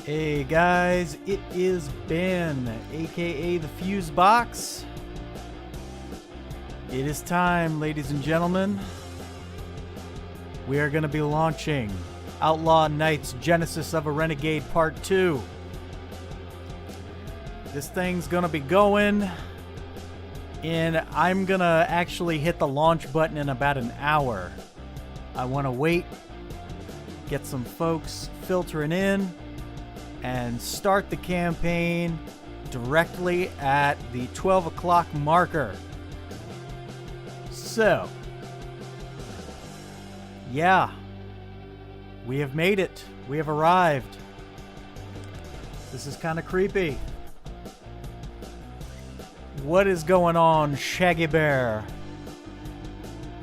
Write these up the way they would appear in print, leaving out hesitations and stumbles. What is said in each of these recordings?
Hey guys, it is Ben, aka the Fuse Box. It is time, ladies and gentlemen. We are going to be launching Outlaw NIGH's Genesis of a Renegade Part 2. This thing's going to be going, and I'm going to actually hit the launch button in about an hour. I want to wait, get some folks filtering in, and start the campaign directly at the 12 o'clock marker. So, yeah, we have made it. We have arrived. This is kind of creepy. What is going on, Shaggy Bear?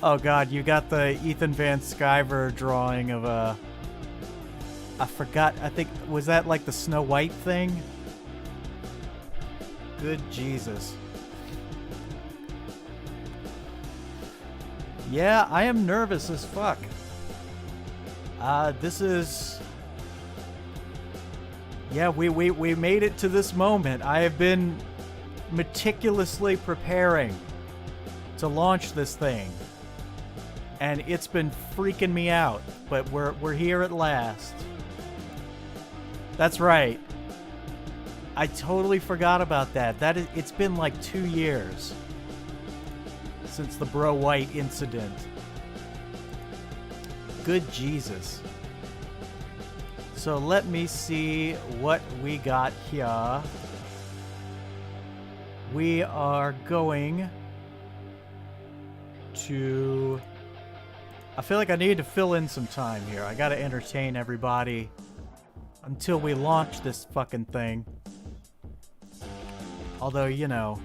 Oh god, you got the Ethan Van Sciver drawing of a... I forgot, I think, was that like the Snow White thing? Good Jesus. Yeah, I am nervous as fuck. This is... Yeah, we made it to this moment. I have been meticulously preparing to launch this thing. And it's been freaking me out, but we're here at last. That's right. I totally forgot about that. It's been like 2 years since the Bro White incident. Good Jesus. So let me see what we got here. We are going to... I feel like I need to fill in some time here. I gotta entertain everybody until we launch this fucking thing. Although, you know,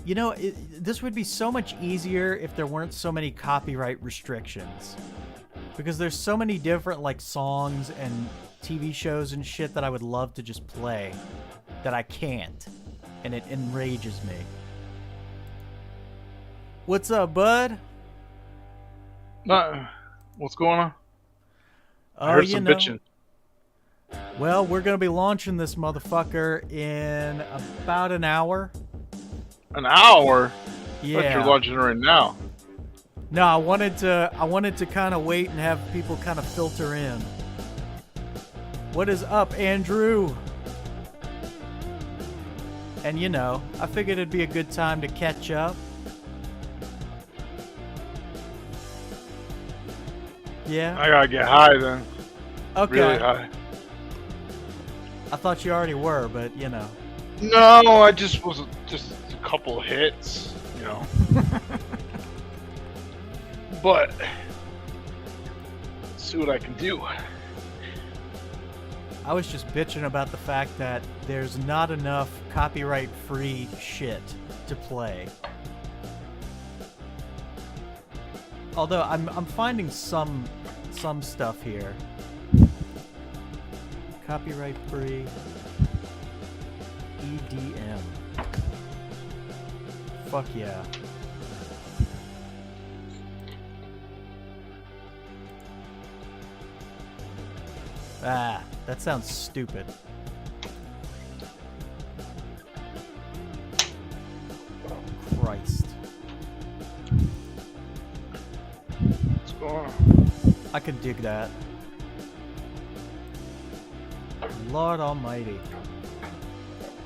this would be so much easier if there weren't so many copyright restrictions. Because there's so many different, like, songs and TV shows and shit that I would love to just play that I can't. And it enrages me. What's up, bud? What's going on? I heard some bitching. Well, we're going to be launching this motherfucker in about an hour. An hour? Yeah. I thought you're launching right now. No, I wanted to kind of wait and have people kind of filter in. What is up, Andrew? And you know, I figured it'd be a good time to catch up. Yeah. I gotta get high then. Okay. Really high. I thought you already were, but you know. No, I just was just a couple hits, you know. But see what I can do. I was just bitching about the fact that there's not enough copyright-free shit to play. Although I'm finding some stuff here. Copyright-free EDM. Fuck yeah. Ah, that sounds stupid. Christ. What's going on? I can dig that. Lord Almighty.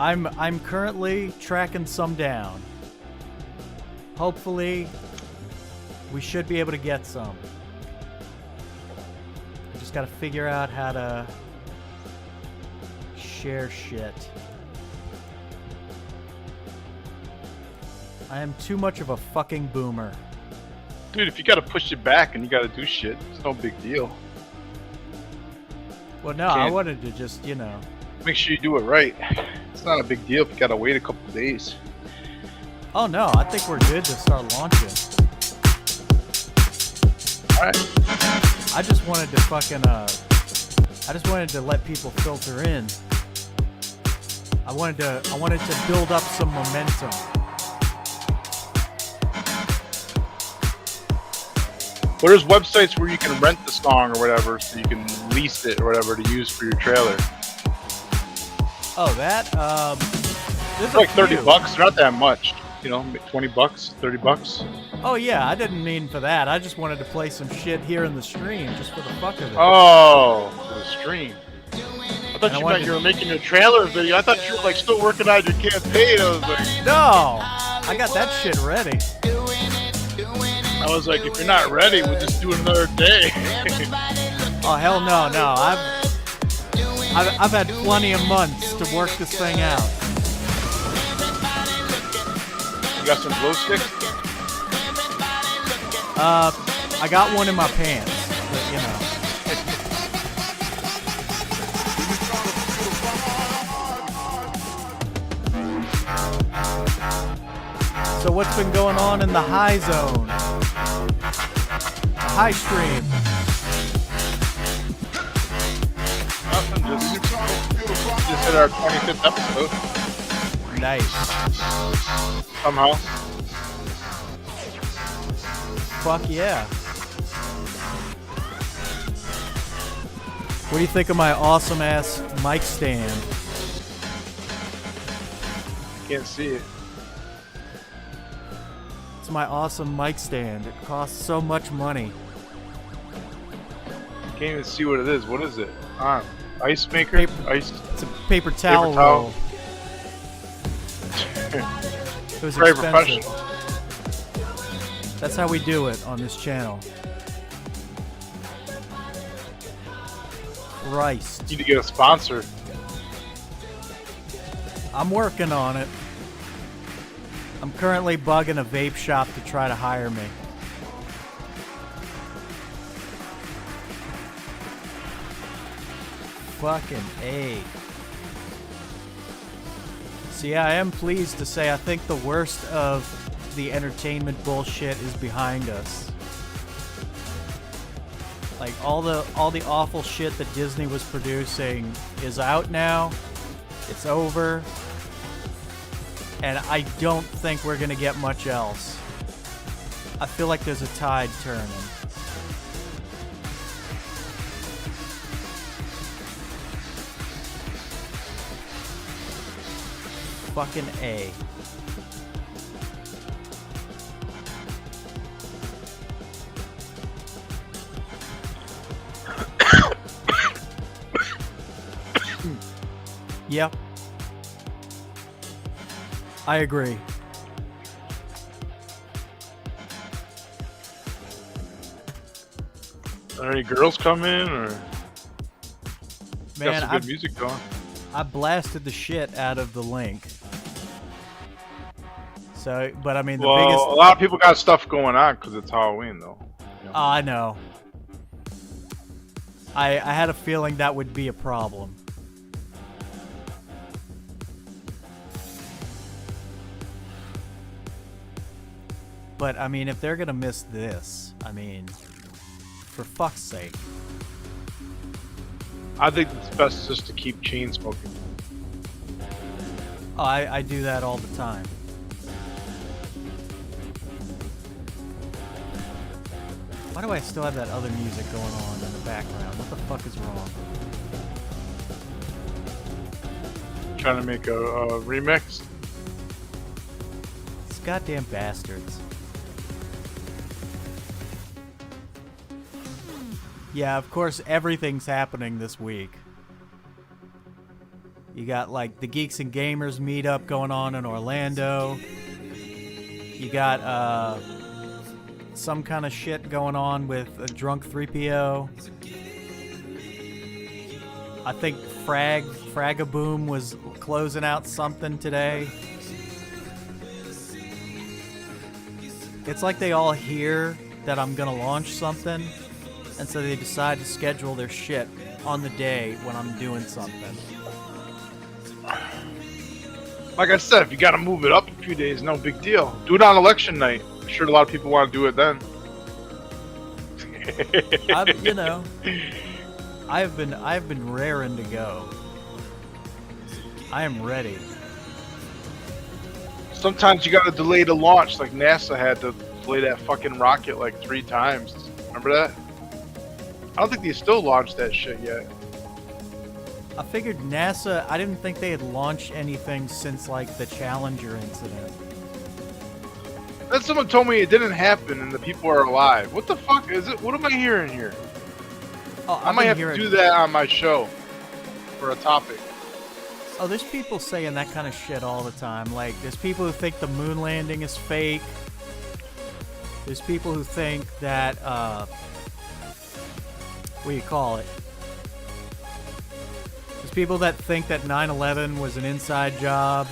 I'm currently tracking some down. Hopefully, we should be able to get some. I just gotta figure out how to share shit. I am too much of a fucking boomer. Dude, if you gotta push it back and you gotta do shit, it's no big deal. Well, no, I wanted to just, you know... Make sure you do it right. It's not a big deal if you gotta wait a couple of days. Oh no, I think we're good to start launching. Alright. I just wanted to fucking, I just wanted to let people filter in. I wanted to build up some momentum. But there's websites where you can rent the song or whatever, so you can lease it or whatever to use for your trailer. Oh, that It's like $30. They're not that much. You know, $20, $30. Oh yeah, I didn't mean for that. I just wanted to play some shit here in the stream, just for the fuck of it. Oh, for the stream. I thought you meant to... you were making a trailer video. I thought you were like still working on your campaign. I was like, no, I got that shit ready. I was like, if you're not ready, we'll just do it another day. Oh hell no, no. I've had plenty of months to work this thing out. You got some glow sticks? I got one in my pants, but you know. So what's been going on in the high zone? High stream. Nothing, just hit our 25th episode. Nice. Somehow. Fuck yeah. What do you think of my awesome ass mic stand? Can't see it. It's my awesome mic stand. It costs so much money. Can't even see what it is. What is it? Ice maker? Ice. It's a paper towel roll. It was very expensive. professional. That's how we do it on this channel. Christ. Need to get a sponsor. I'm working on it. I'm currently bugging a vape shop to try to hire me. Fucking A. So yeah, I am pleased to say I think the worst of the entertainment bullshit is behind us. Like all the awful shit that Disney was producing is out now. It's over. And I don't think we're gonna get much else. I feel like there's a tide turning. Fucking A. Yep. I agree. Are any girls come in or? Man, got some good music going. I blasted the shit out of the link. So, but I mean, the biggest. A lot of people got stuff going on because it's Halloween, though. You know? I know. I had a feeling that would be a problem. But I mean, if they're gonna miss this, I mean, for fuck's sake. I think it's best just to keep chain smoking. Oh, I do that all the time. Why do I still have that other music going on in the background? What the fuck is wrong? Trying to make a remix? These goddamn bastards. Yeah, of course, everything's happening this week. You got, like, the Geeks and Gamers meetup going on in Orlando. You got, some kind of shit going on with a drunk 3PO. I think Fragaboom was closing out something today. It's like they all hear that I'm gonna launch something, and so they decide to schedule their shit on the day when I'm doing something. Like I said, if you gotta move it up a few days, no big deal. Do it on election night. I'm sure a lot of people want to do it then. You know, I've been raring to go. I am ready. Sometimes you gotta delay the launch, like NASA had to delay that fucking rocket like 3 times Remember that? I don't think they still launched that shit yet. I figured NASA, I didn't think they had launched anything since, like, the Challenger incident. Then someone told me it didn't happen and the people are alive. What the fuck is it? What am I hearing here? Oh, I might have to do that on my show for a topic. Oh, there's people saying that kind of shit all the time. Like, there's people who think the moon landing is fake. There's people who think that, what do you call it? There's people that think that 9/11 was an inside job.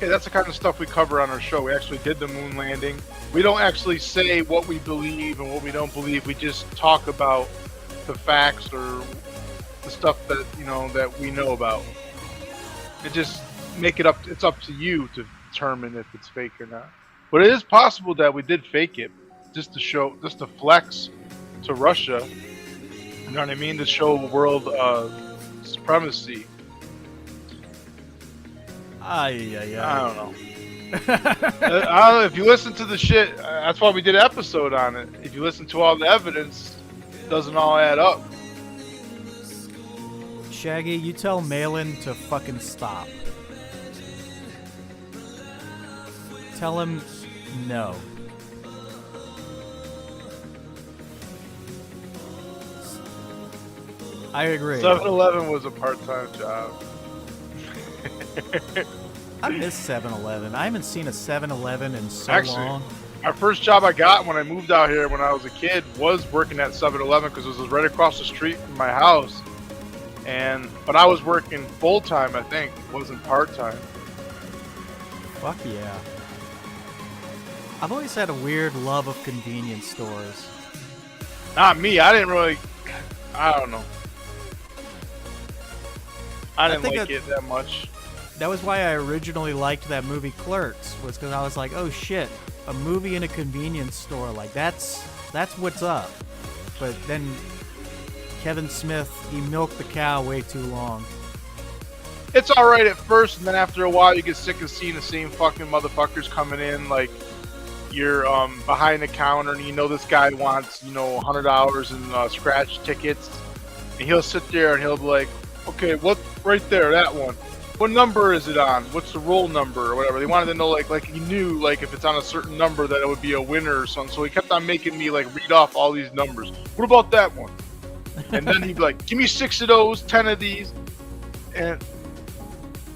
Hey, that's the kind of stuff we cover on our show. We actually did the moon landing. We don't actually say what we believe and what we don't believe. We just talk about the facts or the stuff that, you know, that we know about. And just make it up. It's up to you to determine if it's fake or not. But it is possible that we did fake it just to show, just to flex to Russia. You know what I mean? To show world supremacy. I don't know. I don't know. If you listen to the shit, that's why we did an episode on it. If you listen to all the evidence, it doesn't all add up. Shaggy, you tell Malin to fucking stop. Tell him no. I agree. 7-Eleven was a part-time job. I miss 7-Eleven. I haven't seen a 7-Eleven in so long. My first job I got when I moved out here when I was a kid was working at 7-Eleven because it was right across the street from my house. But I was working full-time, I think. It wasn't part-time. Fuck yeah. I've always had a weird love of convenience stores. Not me. I didn't really... I don't know. I didn't like it that much. That was why I originally liked that movie Clerks, was because I was like, oh shit, a movie in a convenience store, like that's what's up. But then Kevin Smith, he milked the cow way too long. It's alright at first, and then after a while you get sick of seeing the same fucking motherfuckers coming in, like you're behind the counter and you know this guy wants, you know, $100 in scratch tickets, and he'll sit there and he'll be like, okay, what, right there, that one. What number is it on? What's the roll number or whatever? They wanted to know, like he knew, like, if it's on a certain number that it would be a winner or something. So he kept on making me, like, read off all these numbers. What about that one? And then he'd be like, give me 6 of those, 10 of these. And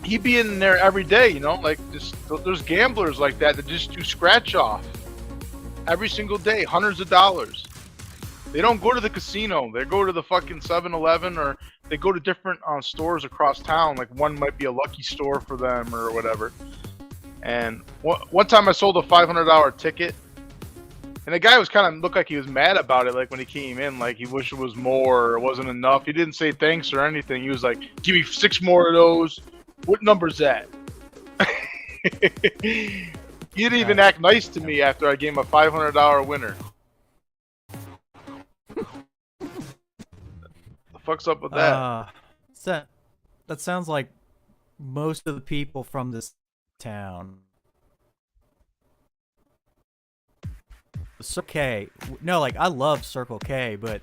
he'd be in there every day, you know? Like, there's gamblers like that just do scratch off. Every single day, hundreds of dollars. They don't go to the casino. They go to the fucking 7-Eleven, or they go to different stores across town. Like one might be a lucky store for them or whatever. And one time I sold a $500 ticket, and the guy was kind of looked like he was mad about it. Like when he came in, like he wished it was more or it wasn't enough. He didn't say thanks or anything. He was like, "Give me 6 more of those. What number's that?" He didn't even act nice to me after I gave him a $500 winner. Fuck's up with that? That sounds like most of the people from this town. Circle K. No, like, I love Circle K, but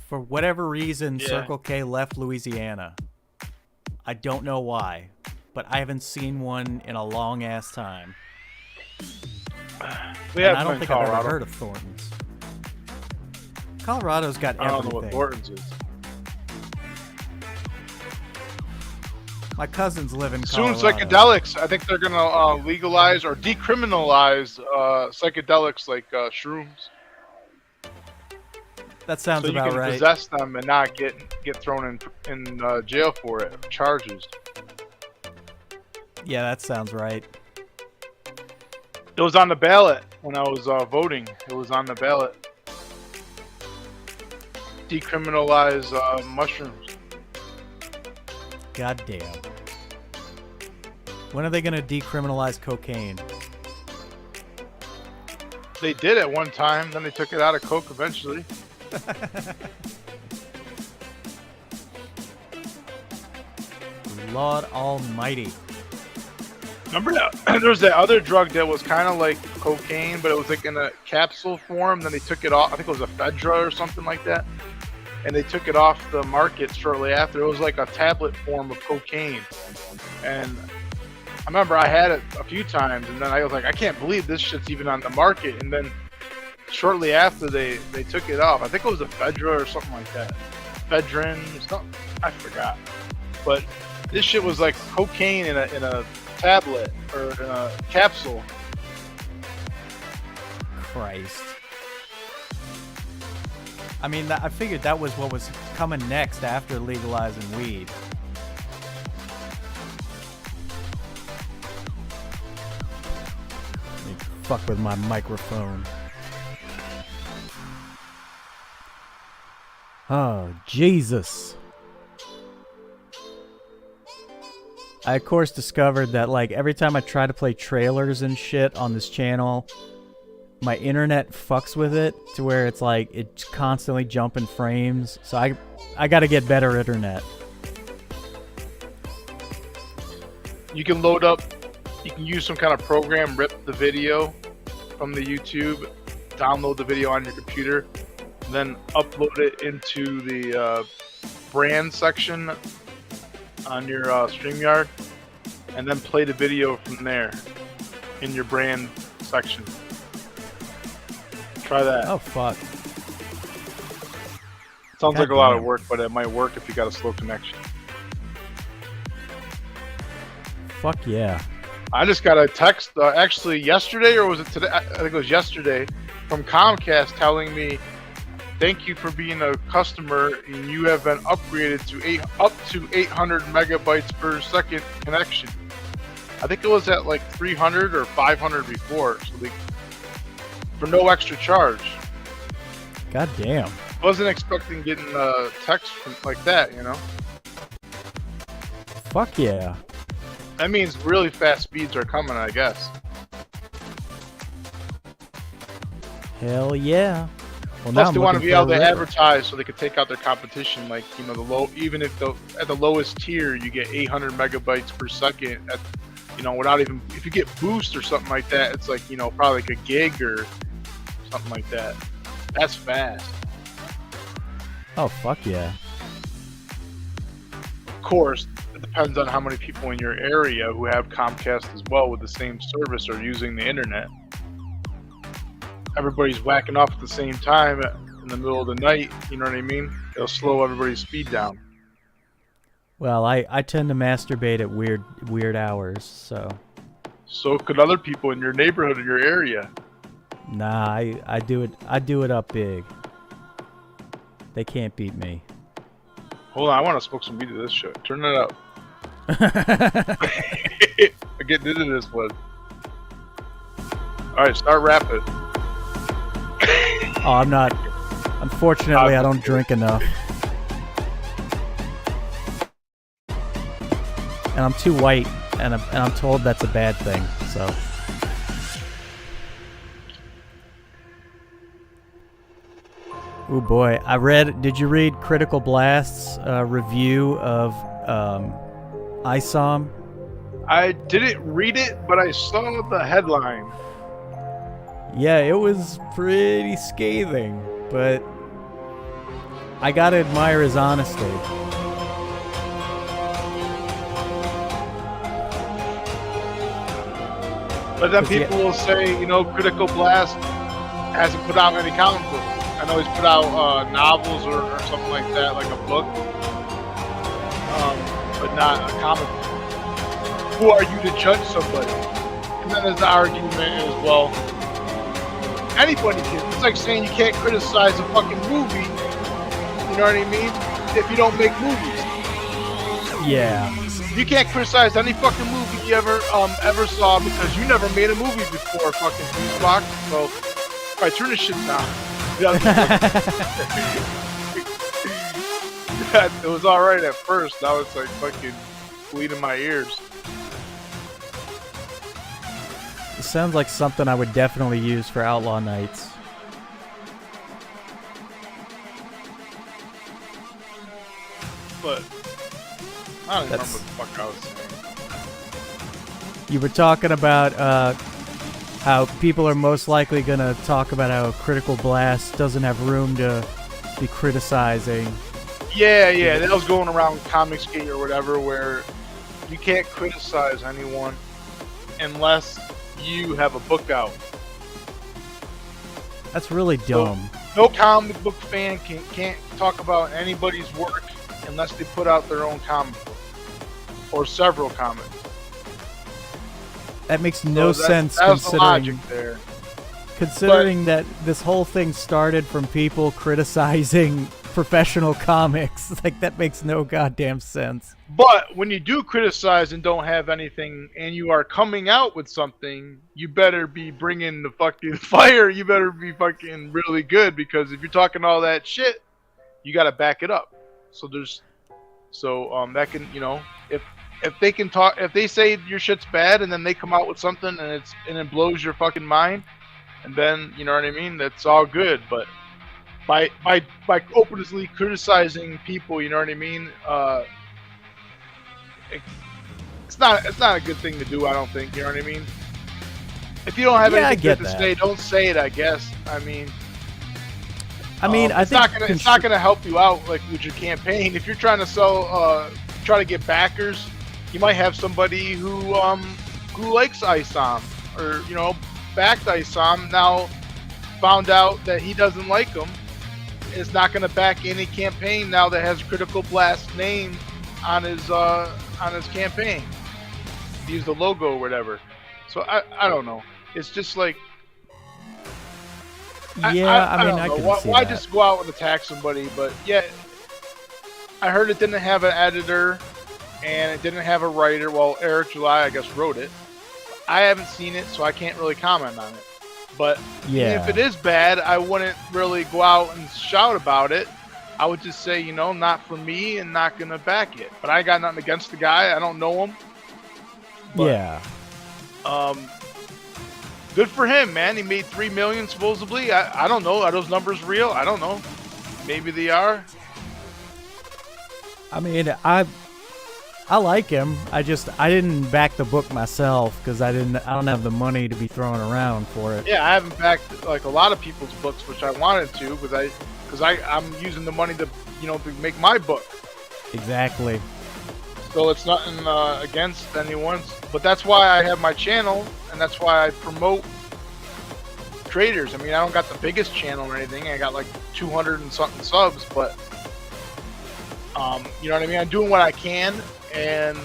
for whatever reason, Circle K left Louisiana. I don't know why, but I haven't seen one in a long-ass time. I don't think I've ever heard of Thornton's. Colorado's got everything. I don't know what Thornton's is. My cousins live in Colorado. Soon psychedelics. I think they're gonna legalize or decriminalize psychedelics like shrooms. That sounds about right. So you can possess them and not get thrown in jail for it, charges. Yeah, that sounds right. It was on the ballot when I was voting. It was on the ballot. Decriminalize mushrooms. God damn. When are they going to decriminalize cocaine? They did at one time, then they took it out of coke eventually. Lord almighty. Remember that? There was that other drug that was kind of like cocaine, but it was like in a capsule form. Then they took it off. I think it was ephedra or something like that. And they took it off the market shortly after. It was like a tablet form of cocaine. And I remember I had it a few times, and then I was like, I can't believe this shit's even on the market. And then shortly after they took it off, I think it was ephedra or something like that. Ephedrine, something, I forgot. But this shit was like cocaine in a tablet or in a capsule. Christ. I mean, I figured that was what was coming next after legalizing weed. Let me fuck with my microphone. Oh, Jesus. I, of course, discovered that, like, every time I try to play trailers and shit on this channel, my internet fucks with it to where it's like it's constantly jumping frames. So I got to get better internet. You can load up, you can use some kind of program, rip the video from the YouTube, download the video on your computer, then upload it into the brand section on your StreamYard, and then play the video from there in your brand section. Try that. Oh, fuck. Sounds God like a lot damn. of work, but it might work if you got a slow connection. Fuck yeah. I just got a text, actually yesterday, or was it today? I think it was yesterday, from Comcast telling me, thank you for being a customer, and you have been upgraded to up to 800 megabytes per second connection. I think it was at like 300 or 500 before, so for no extra charge. God damn. Wasn't expecting getting a text like that, you know? Fuck yeah. That means really fast speeds are coming, I guess. Hell yeah. Well, Plus, I'm they want to looking be able for to a river. advertise so they could take out their competition. Like, you know, even if at the lowest tier you get 800 megabytes per second. You know, without even, if you get boost or something like that, it's like, you know, probably like a gig or something like that. That's fast. Oh, fuck yeah. Of course, it depends on how many people in your area who have Comcast as well with the same service or using the internet. Everybody's whacking off at the same time in the middle of the night, you know what I mean? It'll slow everybody's speed down. Well, I tend to masturbate at weird hours, so. So could other people in your neighborhood, in your area. Nah, I do it up big. They can't beat me. Hold on, I want to smoke some weed to this shit. Turn it up. I'm getting into this one. Alright, start rapping. Oh, I'm not. Unfortunately, I don't drink enough. And I'm too white, and I'm told that's a bad thing, so. Oh boy, did you read Critical Blast's review of ISOM? I didn't read it, but I saw the headline. Yeah, it was pretty scathing, but I gotta admire his honesty. But then people will say, you know, Critical Blast hasn't put out any comic books. I know he's put out novels or something like that, like a book, but not a comic book. Who are you to judge somebody? And then there's the argument as well. Anybody can. It's like saying you can't criticize a fucking movie, you know what I mean, if you don't make movies. Yeah. You can't criticize any fucking movie you ever saw because you never made a movie before, fucking Fusebox. So, alright, turn this shit down. It was alright at first, now it's like fucking bleeding my ears. It sounds like something I would definitely use for Outlaw Nights. But I don't remember what the fuck I was saying. You were talking about how people are most likely going to talk about how Critical Blast doesn't have room to be criticizing. Yeah, that was going around Comicsgate or whatever, where you can't criticize anyone unless you have a book out. That's really dumb. So, no comic book fan can't talk about anybody's work unless they put out their own comic book or several comics. That makes no sense that's the logic there. Considering that this whole thing started from people criticizing professional comics. Like, that makes no goddamn sense. But when you do criticize and don't have anything, and you are coming out with something, you better be bringing the fucking fire. You better be fucking really good, because if you're talking all that shit, you got to back it up. So that can, if they can talk, if they say your shit's bad and then they come out with something and it blows your fucking mind, and then, you know what I mean, that's all good. But by openly criticizing people, you know what I mean, it's not a good thing to do, I don't think, you know what I mean. If you don't have anything good to say, don't say it, I guess. I mean, I think it's not gonna help you out, like, with your campaign. If you're trying to sell, try to get backers, you might have somebody who likes ISOM, or backed ISOM, now found out that he doesn't like him, is not going to back any campaign now that has Critical Blast name on his campaign. Use the logo or whatever. So I don't know. It's just like, I can see why that. Just go out and attack somebody? But yeah, I heard it didn't have an editor and it didn't have a writer. Well, Eric July, I guess, wrote it. I haven't seen it, so I can't really comment on it. But even if it is bad, I wouldn't really go out and shout about it. I would just say, not for me, and not gonna back it. But I got nothing against the guy. I don't know him. But, yeah. Good for him, man. He made $3 million supposedly. I don't know. Are those numbers real? I don't know. Maybe they are. I mean, I like him. I didn't back the book myself because I don't have the money to be throwing around for it. Yeah, I haven't backed like a lot of people's books, which I wanted to, because I'm using the money to to make my book. Exactly. So it's nothing against anyone's, but that's why I have my channel, and that's why I promote creators. I mean, I don't got the biggest channel or anything. I got like 200 and something subs, but you know what I mean? I'm doing what I can and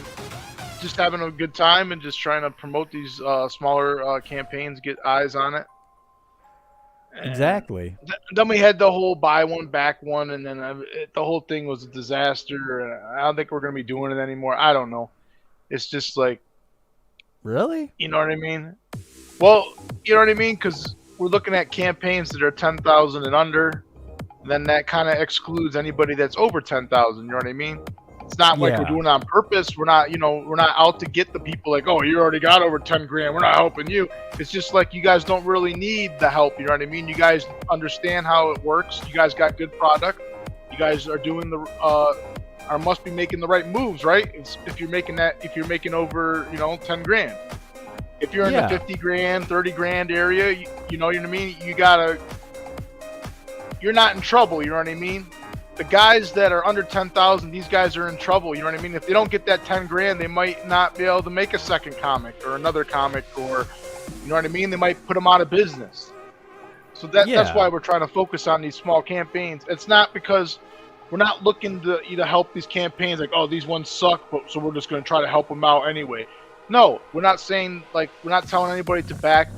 just having a good time and just trying to promote these smaller campaigns, get eyes on it. And exactly. Then we had the whole buy one, back one, and then the whole thing was a disaster. I don't think we're going to be doing it anymore. I don't know. It's just like... Really? You know what I mean? Well, you know what I mean? Because we're looking at campaigns that are 10,000 and under. Then that kind of excludes anybody that's over 10,000. You know what I mean? It's not like we're doing it on purpose. We're not, we're not out to get the people like, oh, you already got over 10 grand. We're not helping you. It's just like you guys don't really need the help. You know what I mean? You guys understand how it works. You guys got good product. You guys are doing must be making the right moves, right? If you're making over, 10 grand. If you're in the 50 grand, 30 grand area, you know what I mean? You're not in trouble. You know what I mean? The guys that are under 10,000, these guys are in trouble. You know what I mean? If they don't get that 10 grand, they might not be able to make a second comic or another comic, or, you know what I mean? They might put them out of business. So that's why we're trying to focus on these small campaigns. It's not because we're not looking to either help these campaigns like, oh, these ones suck, so we're just going to try to help them out anyway. No, we're not saying, like, we're not telling anybody to back.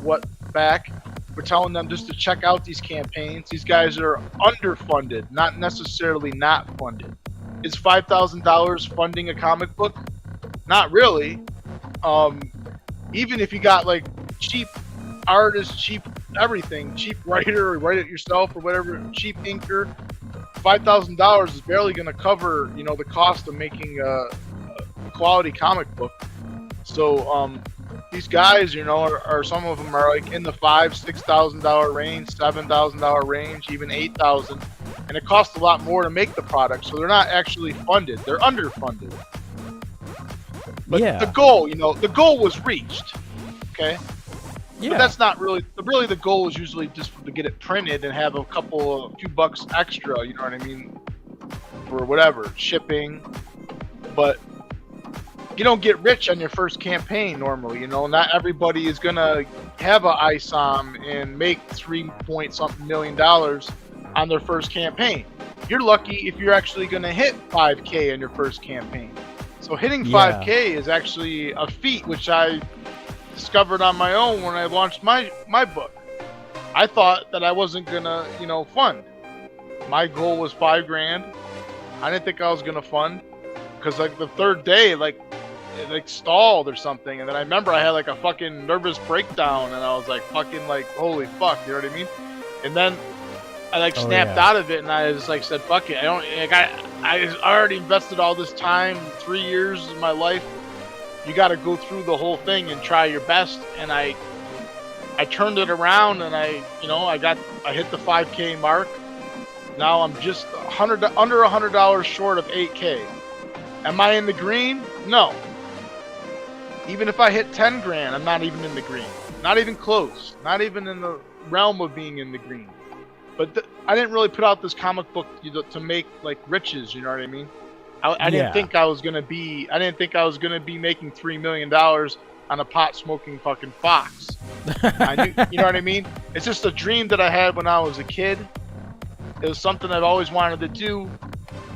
We're telling them just to check out these campaigns. These guys are underfunded, not necessarily not funded. Is $5,000 funding a comic book? Not really. Even if you got like cheap artists, cheap everything, cheap writer, or write it yourself or whatever, cheap inker, $5,000 is barely going to cover, the cost of making a quality comic book. So, these guys, are some of them are like in the $5,000-$6,000 range, $7,000 range, even $8,000, and it costs a lot more to make the product. So they're not actually funded; they're underfunded. But Yeah. the goal, the goal was reached. Okay. Yeah. But that's not really the goal is usually just to get it printed and have a few bucks extra, you know what I mean, for whatever, shipping. But you don't get rich on your first campaign normally, not everybody is gonna have a ISOM and make $3 million on their first campaign. You're lucky if you're actually gonna hit 5K on your first campaign. So hitting 5K is actually a feat, which I discovered on my own when I launched my book. I thought that I wasn't gonna, fund. My goal was $5,000. I didn't think I was gonna fund because like the third day, it stalled or something, and then I remember I had like a fucking nervous breakdown, and I was like fucking like holy fuck, you know what I mean? And then I snapped out of it, and I just said fuck it. I already invested all this time, 3 years of my life. You got to go through the whole thing and try your best. And I turned it around, and I hit the 5K mark. Now I'm just under $100 short of 8K. Am I in the green? No. Even if I hit 10 grand, I'm not even in the green. Not even close. Not even in the realm of being in the green. But I didn't really put out this comic book to make riches. You know what I mean? I didn't think I was gonna be. I didn't think I was gonna be making $3 million on a pot smoking fucking fox. I knew, you know what I mean? It's just a dream that I had when I was a kid. It was something I've always wanted to do.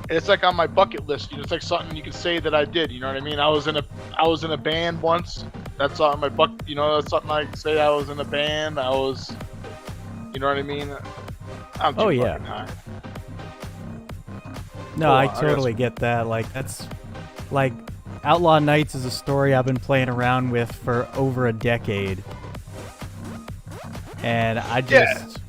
And it's on my bucket list. It's like something you could say that I did. You know what I mean? I was in a band once. That's on my bucket. That's something I could say. I was in a band. I was. You know what I mean? I'm too fucking high. No, I totally get that. That's Outlaw Nights is a story I've been playing around with for over a decade. And I just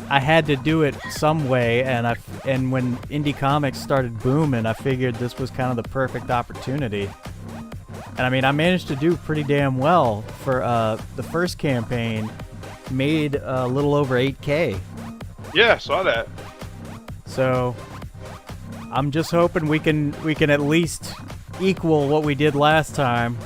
I had to do it some way, and when indie comics started booming, I figured this was kind of the perfect opportunity. And I mean, I managed to do pretty damn well for the first campaign. Made a little over 8K. Yeah, I saw that. So I'm just hoping we can at least equal what we did last time.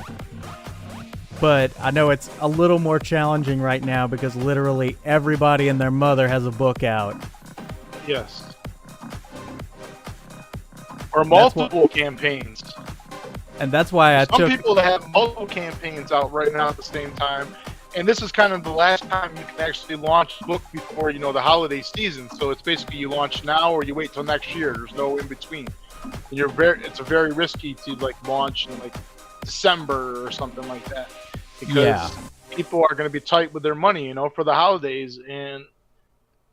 But I know it's a little more challenging right now because literally everybody and their mother has a book out. Yes. Or multiple campaigns. And that's why Some people that have multiple campaigns out right now at the same time. And this is kind of the last time you can actually launch a book before, the holiday season. So it's basically you launch now or you wait till next year. There's no in between. And it's very risky to launch in December or something like that. Because people are going to be tight with their money, for the holidays. And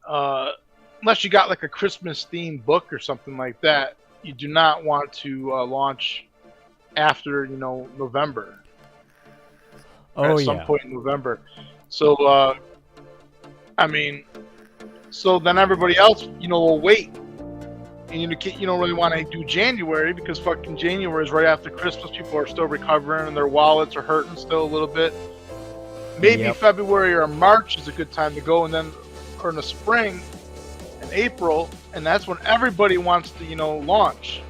unless you got a Christmas themed book or something like that, you do not want to launch after, November. At some point in November. So, so then everybody else, will wait. And you don't really want to do January because fucking January is right after Christmas. People are still recovering and their wallets are hurting still a little bit. Maybe February or March is a good time to go, and then, or in the spring and April, and that's when everybody wants to, launch.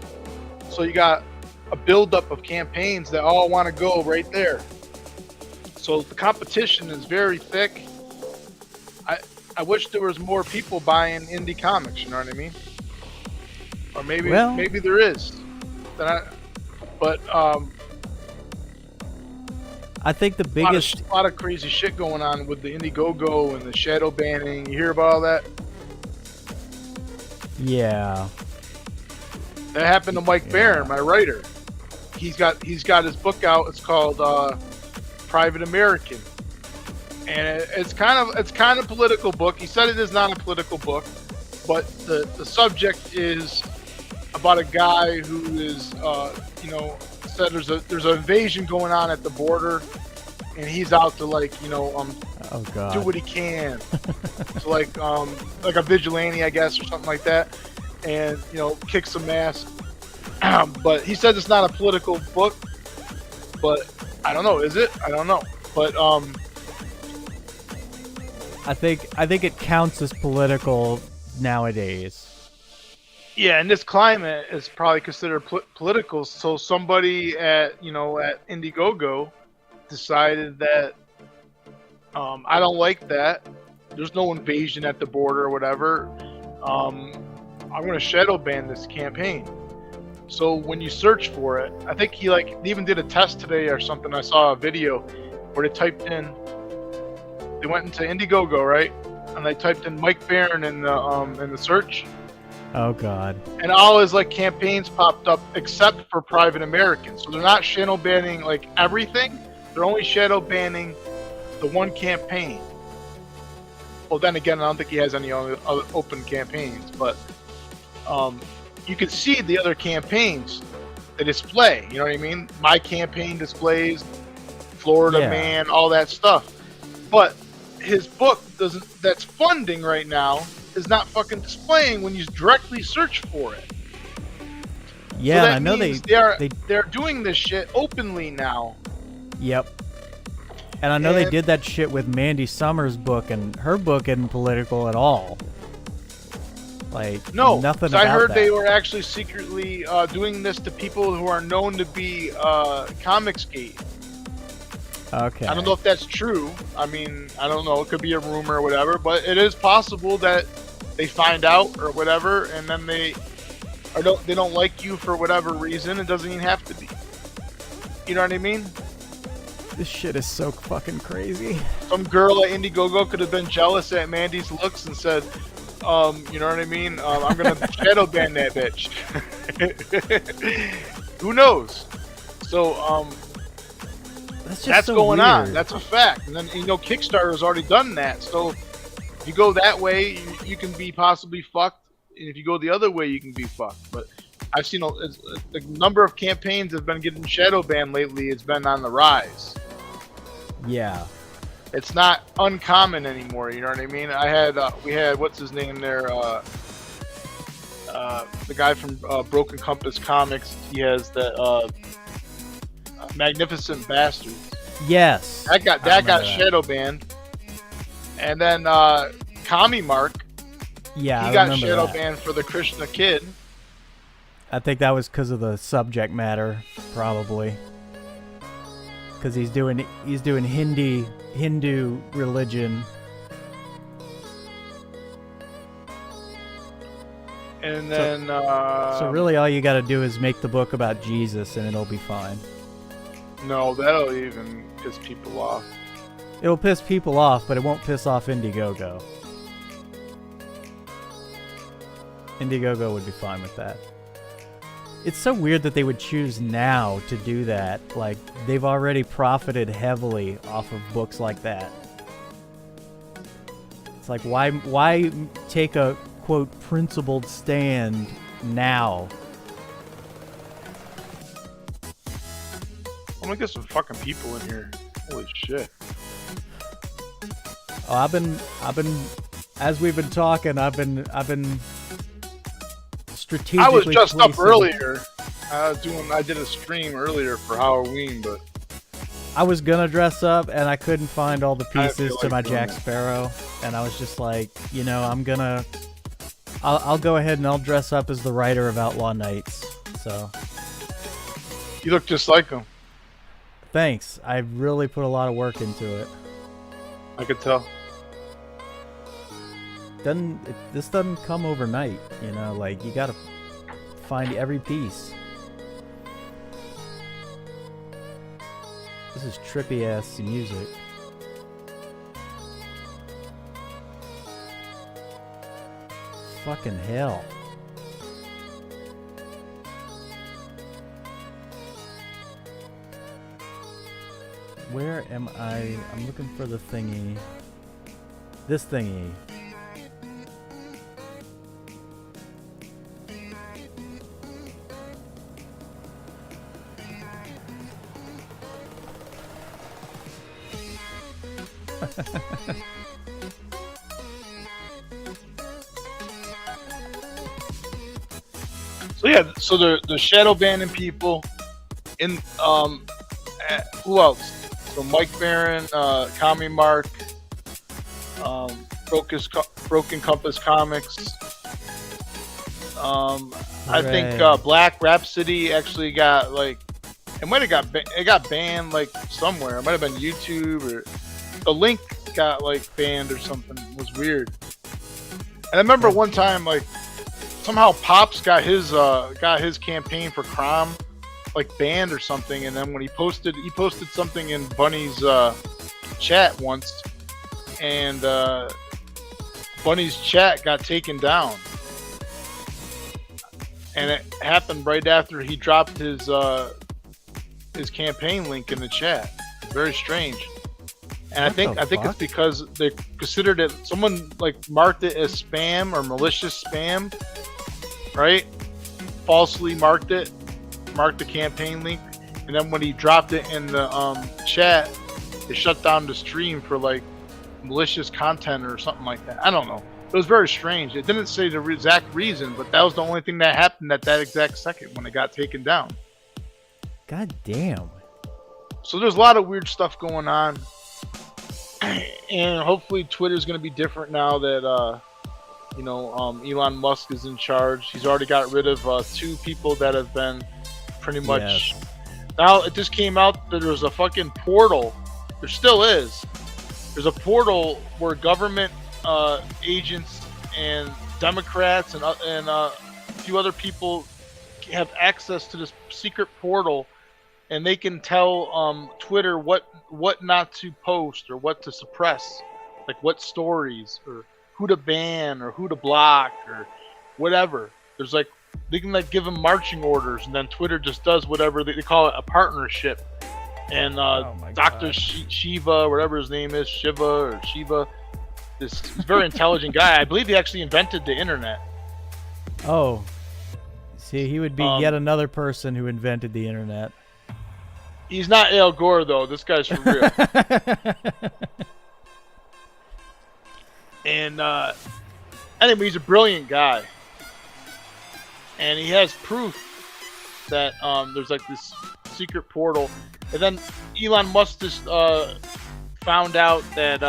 So you got a buildup of campaigns that all want to go right there. So the competition is very thick. I wish there was more people buying indie comics, you know what I mean? Or maybe there is. But I think the biggest... A lot of crazy shit going on with the Indiegogo and the shadow banning. You hear about all that? Yeah. That happened to Mike Barron, my writer. He's got his book out. It's called Private American, and it's kind of political book. He said it is not a political book, but the subject is about a guy who is said there's an invasion going on at the border, and he's out to do what he can to like a vigilante, I guess, or something like that, and kick some ass. But he says it's not a political book, but I don't know. Is it? I don't know. But I think it counts as political nowadays. Yeah, and this climate is probably considered political. So somebody at Indiegogo decided that I don't like that. There's no invasion at the border or whatever. I'm going to shadow ban this campaign. So when you search for it, I think he even did a test today or something. I saw a video where they typed in, they went into Indiegogo, right, and they typed in Mike Barron in the search. Oh God! And all his campaigns popped up except for private Americans. So they're not shadow banning everything. They're only shadow banning the one campaign. Well, then again, I don't think he has any other open campaigns, but you can see the other campaigns they display. You know what I mean? My campaign displays, Florida Man, all that stuff. But his book that's funding right now is not fucking displaying when you directly search for it. Yeah, so I know they're doing this shit openly now. Yep. And I know they did that shit with Mandy Summers' book, and her book isn't political at all. No, nothing about I heard that. they were actually secretly doing this to people who are known to be Comicsgate. Okay. I don't know if that's true. I mean, I don't know. It could be a rumor or whatever, but it is possible that they find out or whatever, and then they don't like you for whatever reason. It doesn't even have to be. You know what I mean? This shit is so fucking crazy. Some girl at Indiegogo could have been jealous at Mandy's looks and said, you know what I mean? I'm gonna shadow ban that bitch. Who knows? So, that's so going weird. on. That's a fact. And then Kickstarter's already done that. So if you go that way, you can be possibly fucked, and if you go the other way, you can be fucked. But I've seen the number of campaigns that have been getting shadow banned lately. It's been on the rise. Yeah. It's not uncommon anymore. You know what I mean? We had what's his name there? The guy from Broken Compass Comics. He has that Magnificent Bastards. Yes. That got shadow banned. And then Commie Mark. Yeah, he got shadow banned for the Krishna Kid. I think that was because of the subject matter, probably. Because he's doing Hindu religion. And then so really all you got to do is make the book about Jesus and it'll be fine. No, that'll even piss people off. It'll piss people off, but it won't piss off Indiegogo. Indiegogo would be fine with that. It's so weird that they would choose now to do that. Like, they've already profited heavily off of books like that. It's like, why take a, quote, principled stand now? I'm gonna get some fucking people in here. Holy shit. Oh, I've been, as we've been talking, I've been strategically I was just up placing- earlier. I did a stream earlier for Halloween, but I was gonna dress up and I couldn't find all the pieces to my doing Jack that. Sparrow, and I was just like, I'll go ahead and I'll dress up as the writer of Outlaw Nights. So you look just like him. thanks. I really put a lot of work into it. I could tell. This doesn't come overnight, like you gotta find every piece. This is trippy ass music. Fucking hell. Where am I? I'm looking for the thingy. This thingy. So yeah, so the shadow banning people in who else? So Mike Barron, Commie Mark, Broken Compass Comics, I think Right. Black Rhapsody actually got like it might have it got banned like somewhere. It might have been YouTube or the link got like banned or something. It was weird. And I remember one time like somehow Pops got his campaign for Crom like banned or something, and then when he posted something in Bunny's chat once, and Bunny's chat got taken down. And it happened right after he dropped his campaign link in the chat. Very strange. And I think it's because they considered it. Someone like marked it as spam or malicious spam, right? Falsely marked the campaign link, and then when he dropped it in the chat, they shut down the stream for like malicious content or something like that. I don't know. It was very strange. It didn't say the exact reason, but that was the only thing that happened at that exact second when it got taken down. God damn. So there's a lot of weird stuff going on. And hopefully Twitter's going to be different now that, Elon Musk is in charge. He's already got rid of 2 people that have been pretty much... Yes. Now, it just came out that there's a fucking portal. There still is. There's a portal where government agents and Democrats and a few other people have access to this secret portal, and they can tell Twitter what not to post or what to suppress, like what stories or who to ban or who to block or whatever. There's like they can like give them marching orders, and then Twitter just does whatever they call it a partnership. And Dr. Shiva, whatever his name is, Shiva or Shiva. This very intelligent guy. I believe he actually invented the internet. Oh. See, he would be yet another person who invented the internet. He's not Al Gore, though. This guy's for real. And anyway, he's a brilliant guy. And he has proof that there's like this secret portal. And then Elon Musk just found out that...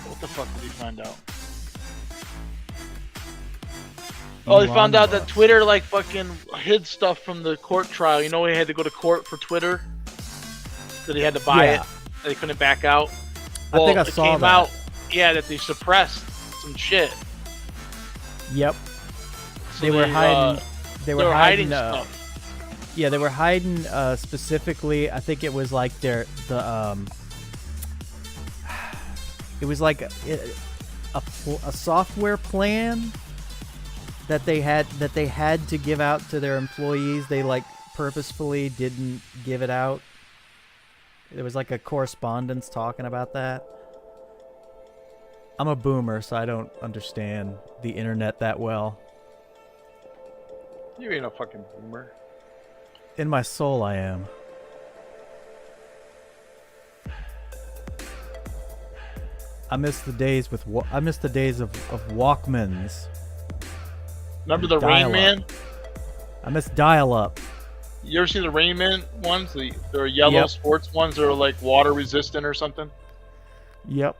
what the fuck did he find out? Oh, he found out that Twitter like fucking hid stuff from the court trial. You know, he had to go to court for Twitter. That he had to buy it. They couldn't back out. Well, I think I saw came that. out, that they suppressed some shit. Yep. So they were hiding. They were hiding stuff. Yeah, they were hiding specifically. I think it was like it was like a software plan that they had to give out to their employees. They like purposefully didn't give it out. There was like a correspondence talking about that. I'm a boomer, so I don't understand the internet that well. You ain't a fucking boomer. In my soul, I am. I miss the days of Walkmans. Remember the Rain Man? I miss dial-up. You ever see the Rain Man ones? They're yellow sports ones that are like water resistant or something. Yep.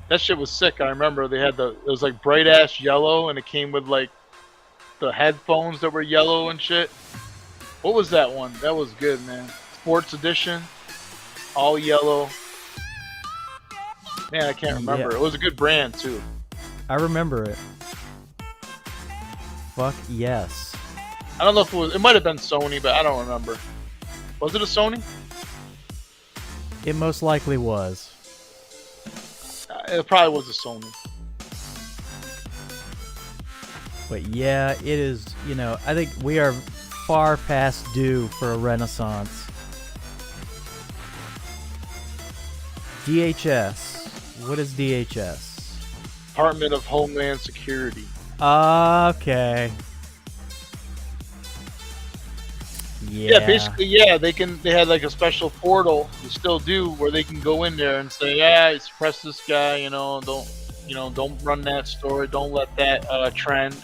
That shit was sick. I remember they had it was like bright ass yellow, and it came with like the headphones that were yellow and shit. What was that one? That was good, man. Sports edition, all yellow. Man, I can't remember. Yeah. It was a good brand too. I remember it. Fuck yes. I don't know if it was. It might have been Sony, but I don't remember. Was it a Sony? It most likely was. It probably was a Sony. But yeah, it is, I think we are far past due for a renaissance. DHS. What is DHS? Department of Homeland Security. Okay. Yeah, basically, they had like a special portal, they still do, where they can go in there and say, suppress this guy, don't run that story, don't let that trend.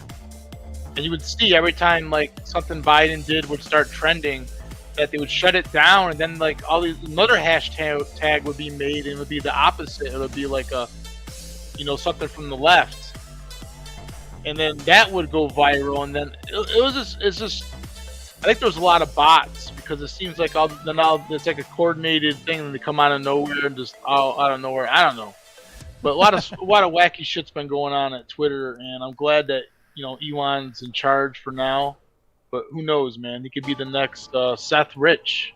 And you would see every time like something Biden did would start trending, that they would shut it down, and then like another hashtag would be made, and it would be the opposite. It would be like something from the left, and then that would go viral, and then it was just it's just. I think there's a lot of bots because it seems like now it's like a coordinated thing, and they come out of nowhere and just out of nowhere. I don't know, but a lot of wacky shit's been going on at Twitter, and I'm glad that Elon's in charge for now. But who knows, man? He could be the next Seth Rich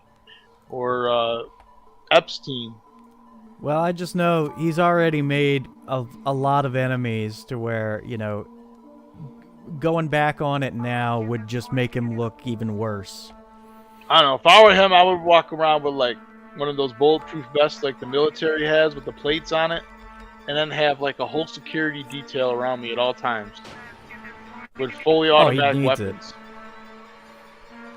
or Epstein. Well, I just know he's already made a lot of enemies to where, going back on it now would just make him look even worse. I don't know. If I were him, I would walk around with like one of those bulletproof vests like the military has with the plates on it, and then have like a whole security detail around me at all times with fully automatic weapons. It.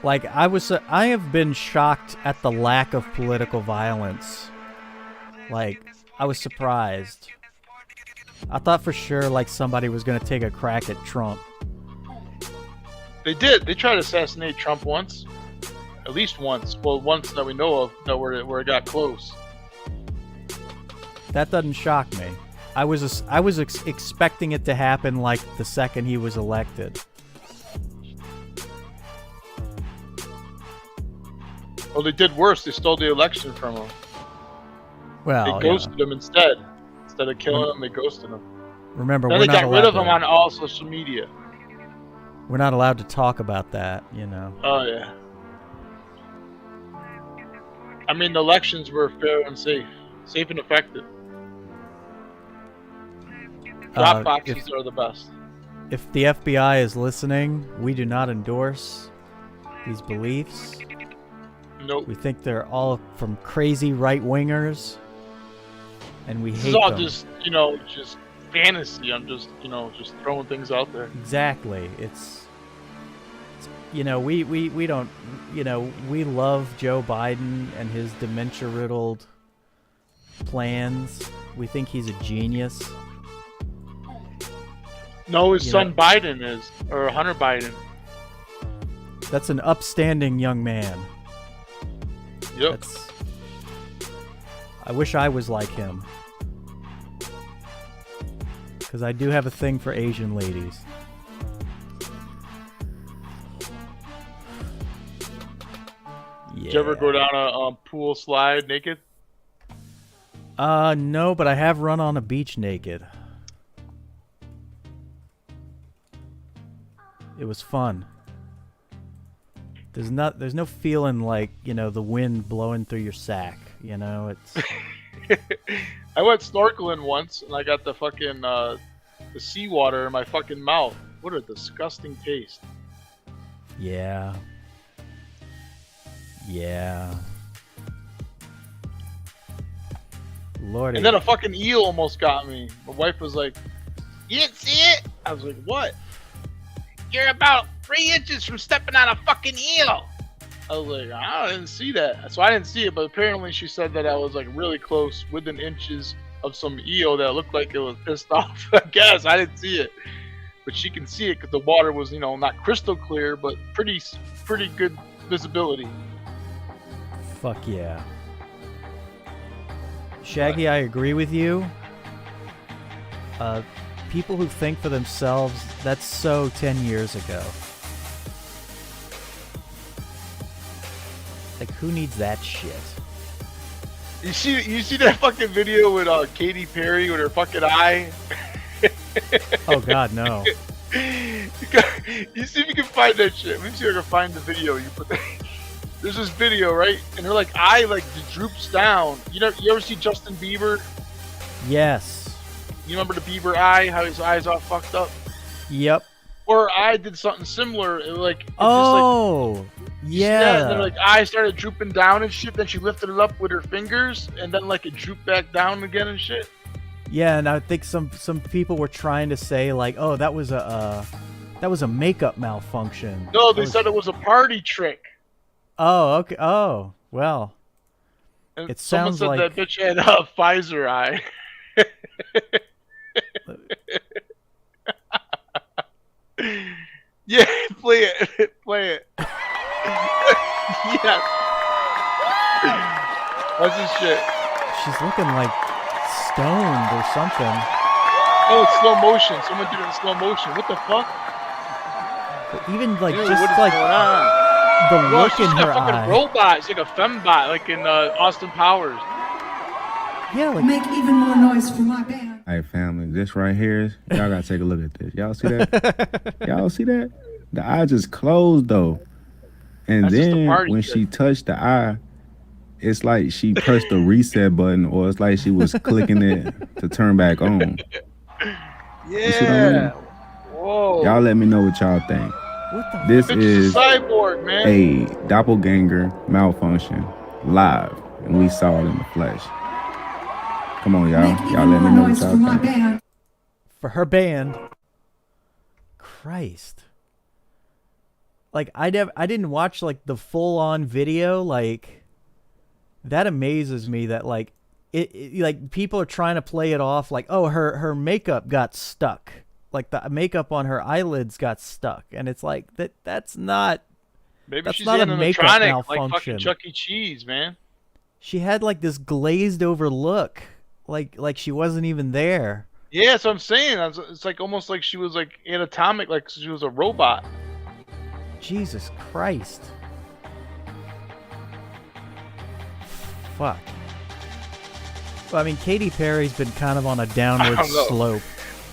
Like, I have been shocked at the lack of political violence. Like, I was surprised. I thought for sure, like, somebody was going to take a crack at Trump. They did. They tried to assassinate Trump once. At least once. Well, once that we know of, where it got close. That doesn't shock me. I was expecting it to happen, like, the second he was elected. Well, they did worse. They stole the election from him. Well, they ghosted him instead. Instead of killing him, they ghosted him. Remember, then they got rid of him on all social media. We're not allowed to talk about that, Oh, yeah. I mean, the elections were fair and safe. Safe and effective. Drop boxes are the best. If the FBI is listening, we do not endorse these beliefs. Nope. We think they're all from crazy right-wingers, and we hate them. This is all just, just fantasy. I'm just, just throwing things out there. Exactly. It's we don't, we love Joe Biden and his dementia-riddled plans. We think he's a genius. No, his son Biden is, or Hunter Biden. That's an upstanding young man. Yep. I wish I was like him. Because I do have a thing for Asian ladies. Yeah. Did you ever go down a pool slide naked? No, but I have run on a beach naked. It was fun. There's no feeling like, the wind blowing through your sack, it's... I went snorkeling once, and I got the fucking, the seawater in my fucking mouth. What a disgusting taste. Yeah. Yeah. Lordy. And then a fucking eel almost got me. My wife was like, "You didn't see it?" I was like, "What?" "You're about 3 inches from stepping on a fucking eel." I was like, "I didn't see that." So I didn't see it, but apparently she said that I was like really close, within inches of some eel that looked like it was pissed off. I guess I didn't see it, but she can see it because the water was, not crystal clear, but pretty good visibility. Fuck yeah. Shaggy, I agree with you. People who think for themselves, that's so 10 years ago. Like, who needs that shit? You see that fucking video with Katy Perry with her fucking eye? Oh god, no. You see if you can find that shit. Let me see if I can find the video. You put that. There's this video, right? And her eye droops down. You ever see Justin Bieber? Yes. You remember the Bieber eye? How his eye's all fucked up? Yep. Or her eye did something similar. It yeah. And then eye started drooping down and shit. Then she lifted it up with her fingers, and then it drooped back down again and shit. Yeah, and I think some people were trying to say oh, that was a makeup malfunction. No, they said it was a party trick. Oh, okay. Oh, well. And it sounds like that bitch had a Pfizer eye. Yeah, play it. Play it. Yeah. What's this shit? She's looking like stoned or something. Oh, it's slow motion. Someone did it in slow motion. What the fuck? But even like Dude, just what is like going on? the Bro, look she's in like her a fucking eye. robot. It's like a fembot, like in Austin Powers. Yeah, like Make even more noise for my band. Hey, family, this right here, y'all gotta take a look at this. Y'all see that? Y'all see that? The eye just closed though. And That's just a then party when trick. she touched the eye, it's like she pressed the reset button, or it's like she was clicking it to turn back on. You see what I mean? Whoa. Y'all let me know what y'all think. what the This Bitch is a cyborg, man. a doppelganger malfunction live, and we saw it in the flesh. Come on, y'all. Make Y'all even let me more know what noise for y'all my think. band. for her band. Christ. Like I didn't watch like the full on video. Like that amazes me that like it like people are trying to play it off like, oh, her makeup got stuck. Like the makeup on her eyelids got stuck, and it's like that's not. Maybe That's she's not a makeup animatronic, like malfunction. fucking Chuck E. Cheese, man. She had like this glazed over look, like she wasn't even there. Yeah, that's what I'm saying. It's like almost like she was like anatomic, like she was a robot. Jesus Christ. Fuck. Well, I mean, Katy Perry's been kind of on a downward don't know. slope.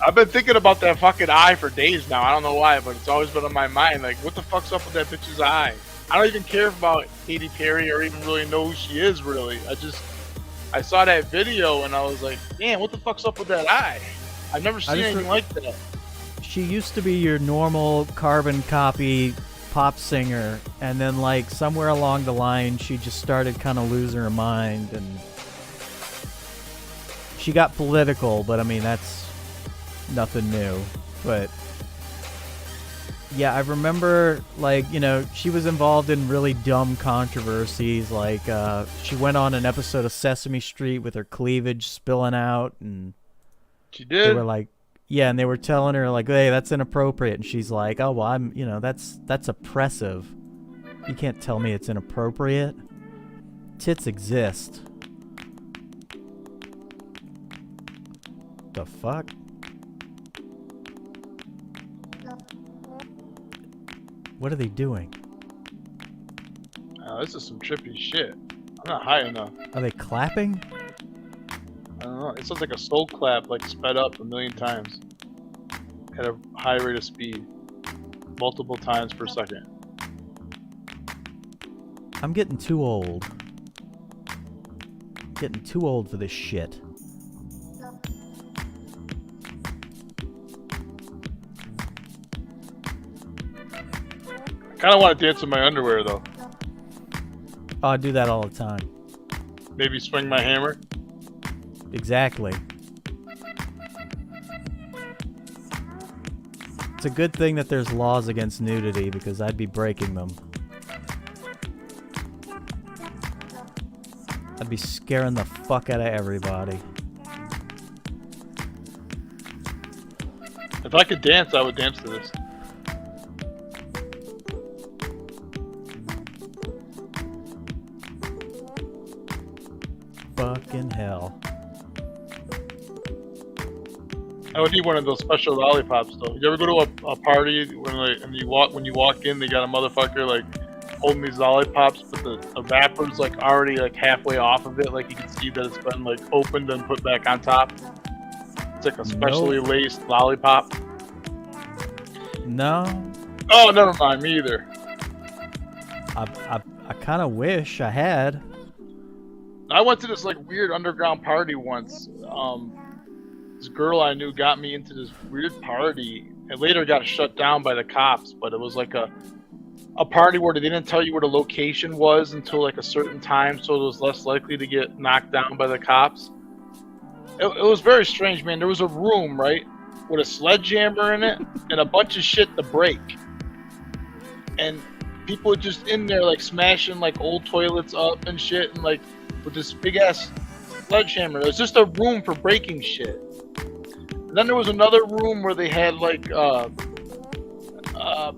I've been thinking about that fucking eye for days now. I don't know why, but it's always been on my mind. Like, what the fuck's up with that bitch's eye? I don't even care about Katy Perry or even really know who she is, really. I saw that video and I was like, man, what the fuck's up with that eye? I've never seen just anything like that. She used to be your normal carbon copy pop singer, and then like somewhere along the line she just started kind of losing her mind, and she got political, but I mean that's nothing new. But yeah, I remember like, you know, she was involved in really dumb controversies, like she went on an episode of Sesame Street with her cleavage spilling out, and She they did. were like, yeah, and they were telling her like, hey, that's inappropriate, and she's like, oh well, I'm, you know, that's oppressive. You can't tell me it's inappropriate. Tits exist. The fuck? What are they doing? This is some trippy shit. I'm not high enough. Are they clapping? I don't know. It sounds like a soul clap, like sped up 1,000,000 times at a high rate of speed, multiple times per second. I'm getting too old. Getting too old for this shit. I kind of want to dance in my underwear though. Oh, I do that all the time. Maybe swing my hammer. Exactly. It's a good thing that there's laws against nudity, because I'd be breaking them. I'd be scaring the fuck out of everybody. If I could dance, I would dance to this. Fucking hell. I would need one of those special lollipops though. You ever go to a party when you walk in, they got a motherfucker like holding these lollipops, but the wrapper's like already like halfway off of it, like you can see that it's been like opened and put back on top. It's like a specially laced lollipop. No. Oh, never mind, me either. I kind of wish I had. I went to this like weird underground party once. This girl I knew got me into this weird party, and later got shut down by the cops. But it was like a party where they didn't tell you where the location was until like a certain time, so it was less likely to get knocked down by the cops. It was very strange, man. There was a room, right, with a sledgehammer in it and a bunch of shit to break, and people were just in there like smashing like old toilets up and shit, and like with this big ass sledgehammer. It was just a room for breaking shit. And then there was another room where they had like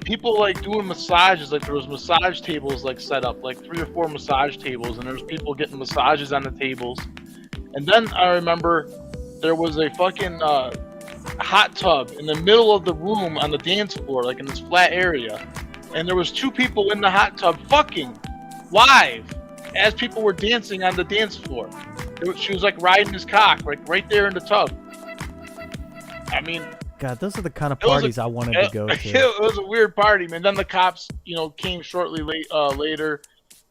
people like doing massages. Like there was massage tables like set up, like 3 or 4 massage tables, and there was people getting massages on the tables. And then I remember there was a fucking hot tub in the middle of the room on the dance floor, like in this flat area, and there was 2 people in the hot tub fucking live as people were dancing on the dance floor. She was like riding his cock, like right there in the tub. I mean, God, those are the kind of parties I wanted to go to. It was a weird party, man. Then the cops, came shortly later,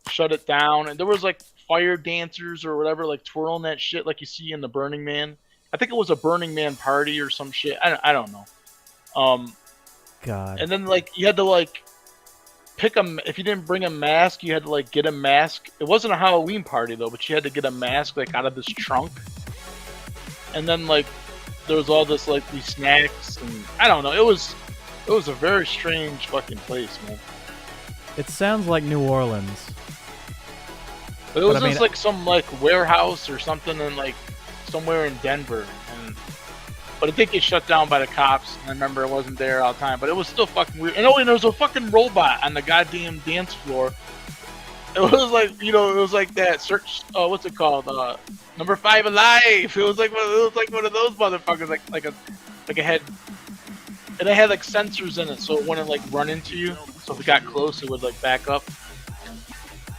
shut it down, and there was like fire dancers or whatever, like twirling that shit like you see in the Burning Man. I think it was a Burning Man party or some shit. I don't know. God. And then like you had to like pick if you didn't bring a mask, you had to like get a mask. It wasn't a Halloween party though, but you had to get a mask like out of this trunk. And then like there was all this like these snacks and I don't know. It was a very strange fucking place, man. It sounds like New Orleans. But it was just like some like warehouse or something in like somewhere in Denver. But I think it shut down by the cops. And I remember it wasn't there all the time. But it was still fucking weird. And there was a fucking robot on the goddamn dance floor. It was like, it was like that search. What's it called? Number 5 Alive. It was like one of those motherfuckers. Like a head. And it had like sensors in it, so it wouldn't like run into you. So if it got close, it would like back up.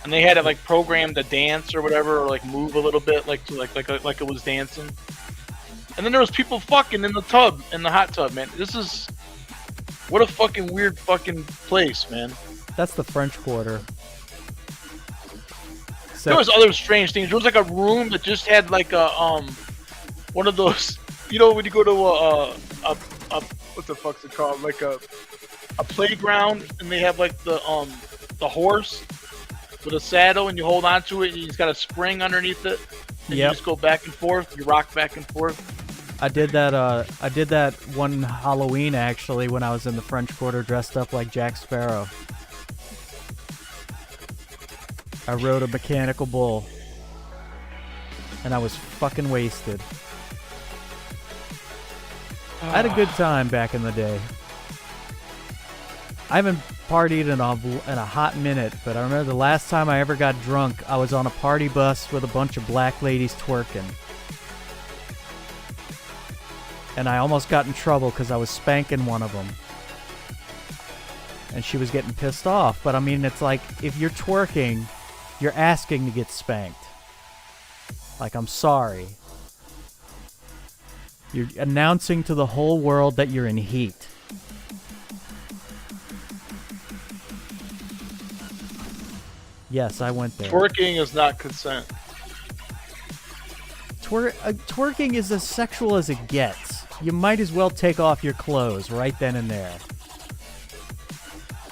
And they had it like programmed to dance or whatever, or like move a little bit, like it was dancing. And then there was people fucking in the hot tub, man. What a fucking weird fucking place, man. That's the French Quarter. There was other strange things. There was like a room that just had like a one of those, when you go to a what the fuck's it called? Like a playground, and they have like the horse with a saddle, and you hold on to it, and he's got a spring underneath it, and you just go back and forth. You rock back and forth. I did that one Halloween actually when I was in the French Quarter dressed up like Jack Sparrow. I rode a mechanical bull, and I was fucking wasted. I had a good time back in the day. I haven't partied in a hot minute, but I remember the last time I ever got drunk, I was on a party bus with a bunch of black ladies twerking. And I almost got in trouble because I was spanking one of them. And she was getting pissed off. But I mean, it's like, if you're twerking, you're asking to get spanked. Like, I'm sorry. You're announcing to the whole world that you're in heat. Yes, I went there. Twerking is not consent. Twerking is as sexual as it gets. You might as well take off your clothes right then and there.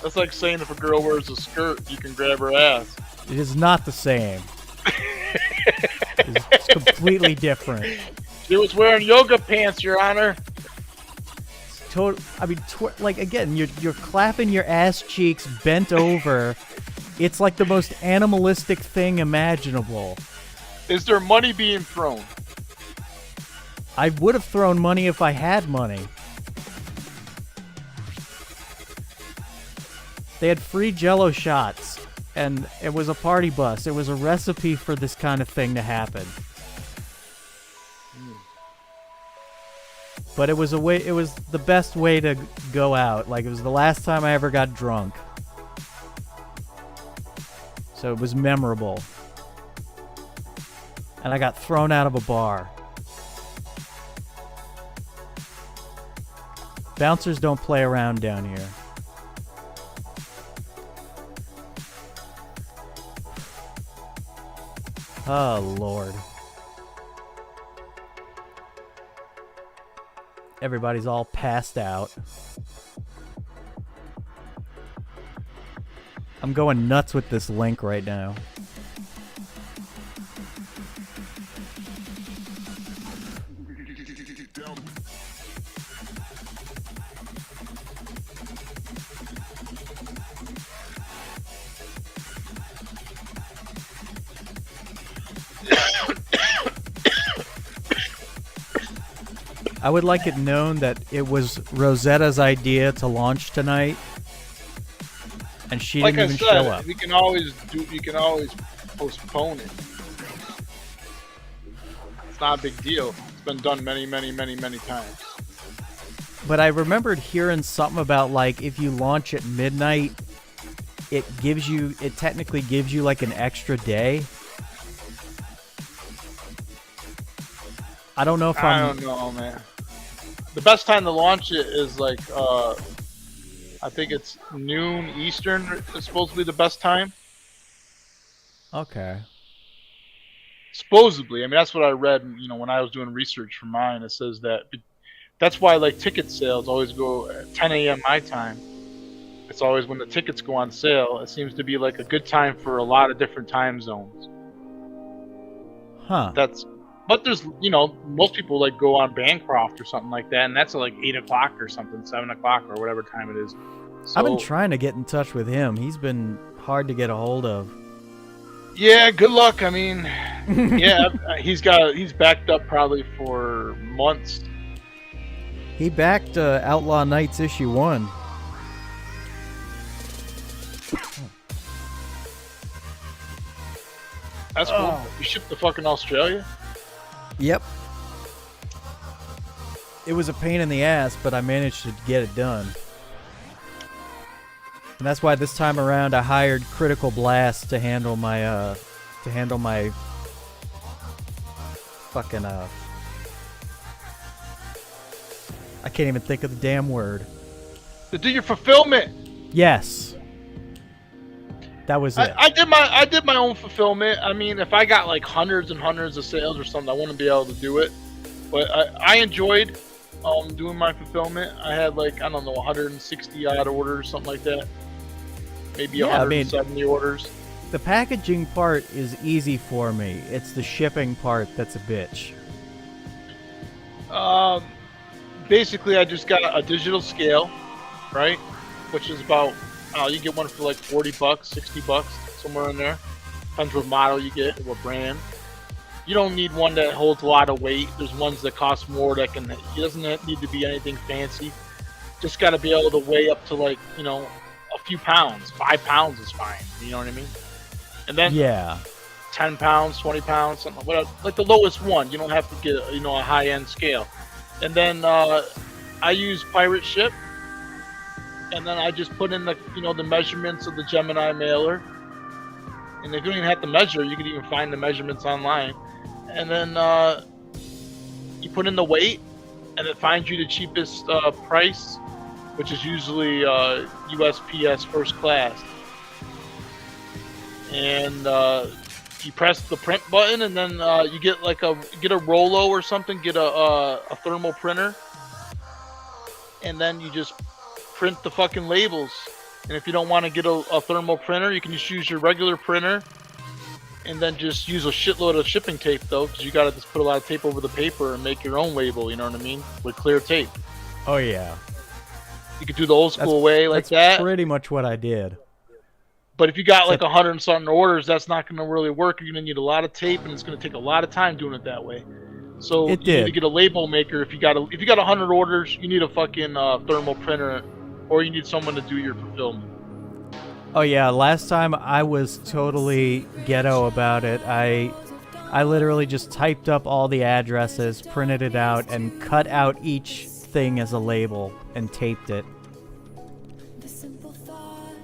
That's like saying if a girl wears a skirt, you can grab her ass. It is not the same. It's completely different. She was wearing yoga pants, Your Honor. Like again, you're clapping your ass cheeks bent over. It's like the most animalistic thing imaginable. Is there money being thrown? I would have thrown money if I had money. They had free Jell-O shots, and it was a party bus. It was a recipe for this kind of thing to happen. But it was the best way to go out. Like, it was the last time I ever got drunk. So it was memorable. And I got thrown out of a bar. Bouncers don't play around down here. Oh, Lord. Everybody's all passed out. I'm going nuts with this link right now. I would like it known that it was Rosetta's idea to launch tonight, and she didn't even show up. You can always postpone it. It's not a big deal. It's been done many, many, many, many times. But I remembered hearing something about like if you launch at midnight, it technically gives you like an extra day. I don't know if I don't know, man. The best time to launch it is like I think it's noon Eastern. It's supposed to be the best time. Okay. Supposedly, I mean that's what I read. You know, when I was doing research for mine, it says that. That's why like ticket sales always go at 10 a.m. my time. It's always when the tickets go on sale. It seems to be like a good time for a lot of different time zones. Huh. But there's, you know, most people like go on Bancroft or something like that, and that's at like 8 o'clock or something, 7 o'clock or whatever time it is. So, I've been trying to get in touch with him. He's been hard to get a hold of. Yeah, good luck. I mean, yeah, he's backed up probably for months. He backed Outlaw Nights issue 1. That's cool. You shipped to fucking Australia? Yep. It was a pain in the ass, but I managed to get it done. And that's why this time around I hired Critical Blast to handle my fucking I can't even think of the damn word. To do your fulfillment. Yes. That was it. I did my own fulfillment. I mean, if I got like hundreds and hundreds of sales or something, I wouldn't be able to do it. But I enjoyed doing my fulfillment. I had like, I don't know, 160 odd orders, something like that. Maybe 170 orders. The packaging part is easy for me. It's the shipping part that's a bitch. Basically, I just got a digital scale, right? Which is about, you get one for like $40, $60, somewhere in there. Depends what model you get, what brand. You don't need one that holds a lot of weight. There's ones that cost more it doesn't need to be anything fancy. Just got to be able to weigh up to like, you know, a few pounds. 5 pounds is fine. You know what I mean? And then 10 pounds, 20 pounds, something like the lowest one. You don't have to get, you know, a high-end scale. And then I use Pirate Ship, and then I just put in the, you know, the measurements of the Gemini mailer. And if you don't even have to measure, you can even find the measurements online. And then you put in the weight, and it finds you the cheapest price, which is usually USPS first class. And you press the print button, and then you get like a Rolo or something, get a thermal printer, and then you just print the fucking labels. And if you don't want to get a thermal printer, you can just use your regular printer, and then just use a shitload of shipping tape though, because you gotta just put a lot of tape over the paper and make your own label. You know what I mean? With clear tape. Oh yeah. You could do the old school way like that. That's pretty much what I did. But if you got like 100 and something orders, that's not going to really work. You're going to need a lot of tape, and it's going to take a lot of time doing it that way. So you need to get a label maker. If you got 100 orders, you need a fucking thermal printer, or you need someone to do your fulfillment. Oh yeah, last time I was totally ghetto about it. I literally just typed up all the addresses, printed it out, and cut out each thing as a label and taped it.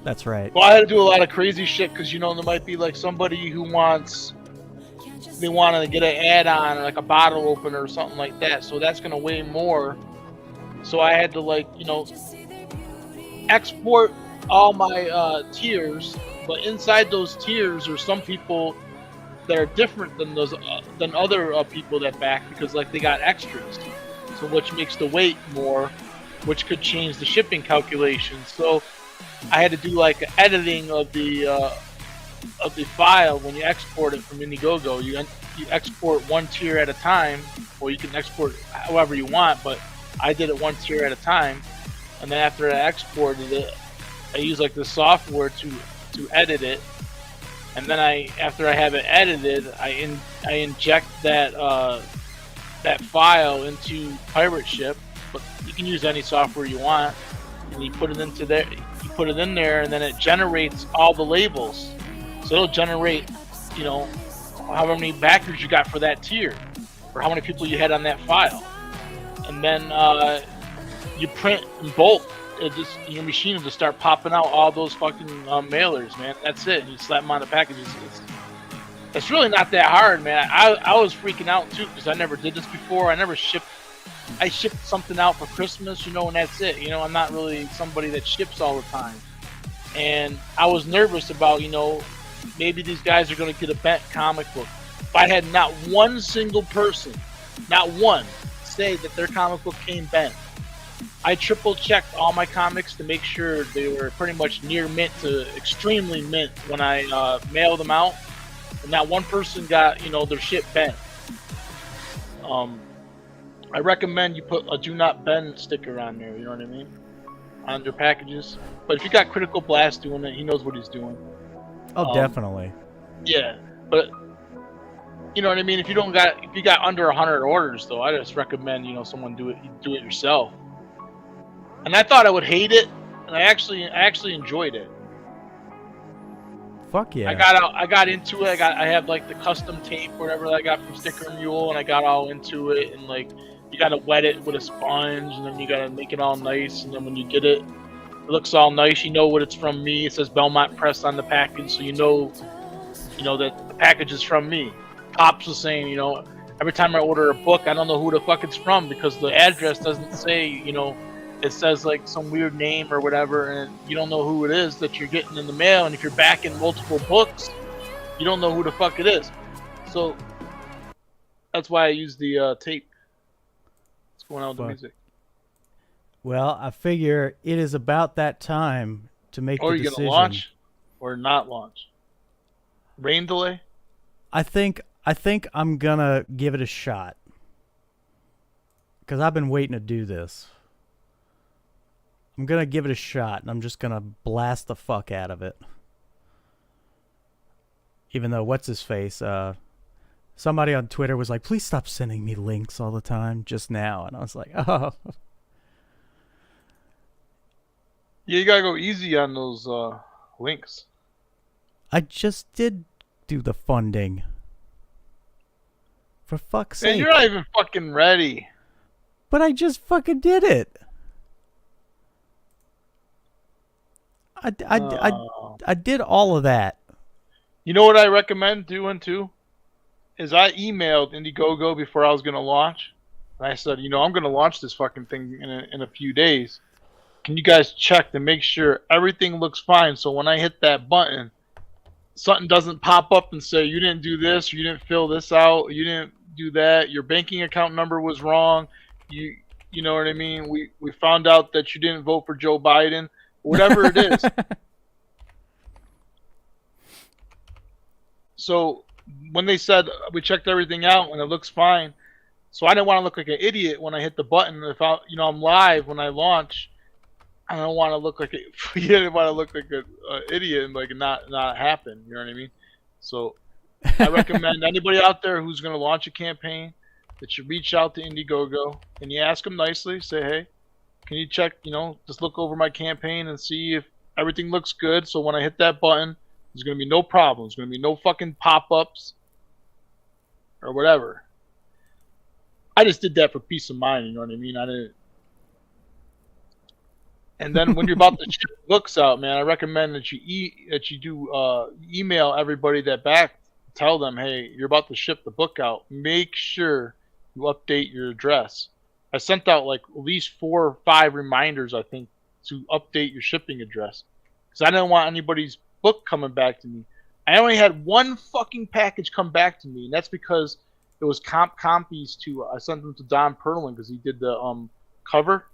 That's right. Well, I had to do a lot of crazy shit because, you know, there might be like somebody who they want to get an add-on or like a bottle opener or something like that. So that's going to weigh more. So I had to, like, you know, export all my tiers. But inside those tiers are some people that are different than than other people that back, because like they got extras. So which makes the weight more, which could change the shipping calculations. So I had to do like editing of the file when you export it from Indiegogo. You export one tier at a time, or you can export however you want, but I did it one tier at a time. And then after I exported it, I use like the software to edit it. And then after I have it edited, I inject that file into Pirate Ship, but you can use any software you want, and you put it into there. You put it in there, and then it generates all the labels. So it'll generate, you know, however many backers you got for that tier, or how many people you had on that file. And then you print in bulk. It just your machine will just start popping out all those fucking mailers, man. That's it. You slap them on the packages. It's really not that hard, man. I was freaking out too because I never did this before. I shipped something out for Christmas, and that's it. I'm not really somebody that ships all the time. And I was nervous about, maybe these guys are going to get a bent comic book. If I had not one single person, not one, say that their comic book came bent, I triple checked all my comics to make sure they were pretty much near mint to extremely mint when I mailed them out. And not one person got, their shit bent. I recommend you put a do not bend sticker on there, you know what I mean? On their packages. But if you got Critical Blast doing it, he knows what he's doing. Oh, definitely. Yeah, but you know what I mean? If you got under 100 orders though, I just recommend, someone do it yourself. And I thought I would hate it, and I actually enjoyed it. Fuck yeah. I got into it. I have like the custom tape, whatever that I got from Sticker Mule, and I got all into it. And like, you gotta wet it with a sponge, and then you gotta make it all nice. And then when you get it, it looks all nice. You know what it's from me. It says Belmont Press on the package, so you know that the package is from me. Pop's the same. Every time I order a book, I don't know who the fuck it's from because the address doesn't say. It says like some weird name or whatever, and you don't know who it is that you're getting in the mail. And if you're backing multiple books, you don't know who the fuck it is. So that's why I use the tape. What's going on with the music? Well, I figure it is about that time to make the decision. Are you gonna launch or not launch? Rain delay? I think I'm gonna give it a shot because I've been waiting to do this. I'm going to give it a shot, and I'm just going to blast the fuck out of it. Even though, what's-his-face, somebody on Twitter was like, please stop sending me links all the time just now. And I was like, oh. Yeah, you got to go easy on those links. I just did do the funding. For fuck's sake. Man, you're not even fucking ready. But I just fucking did it. I did all of that. You know what I recommend doing too? Is I emailed Indiegogo before I was going to launch. And I said, I'm going to launch this fucking thing in a few days. Can you guys check to make sure everything looks fine? So when I hit that button, something doesn't pop up and say, you didn't do this, or you didn't fill this out, or you didn't do that, your banking account number was wrong. You know what I mean? We found out that you didn't vote for Joe Biden. Whatever it is. So when they said we checked everything out and it looks fine, so I didn't want to look like an idiot when I hit the button. If I'm live when I launch, I don't want to look like you didn't want to look like an idiot and like not happen. You know what I mean? So I recommend anybody out there who's going to launch a campaign that you reach out to Indiegogo and you ask them nicely, say, hey, can you check, just look over my campaign and see if everything looks good. So when I hit that button, there's going to be no problems. There's going to be no fucking pop-ups or whatever. I just did that for peace of mind. You know what I mean? I didn't. And then when you're about to ship books out, man, I recommend that you do email everybody that backed. Tell them, hey, you're about to ship the book out. Make sure you update your address. I sent out like at least 4 or 5 reminders, I think, to update your shipping address. Because I didn't want anybody's book coming back to me. I only had one fucking package come back to me, and that's because it was compies to, I sent them to Don Perlin because he did the cover.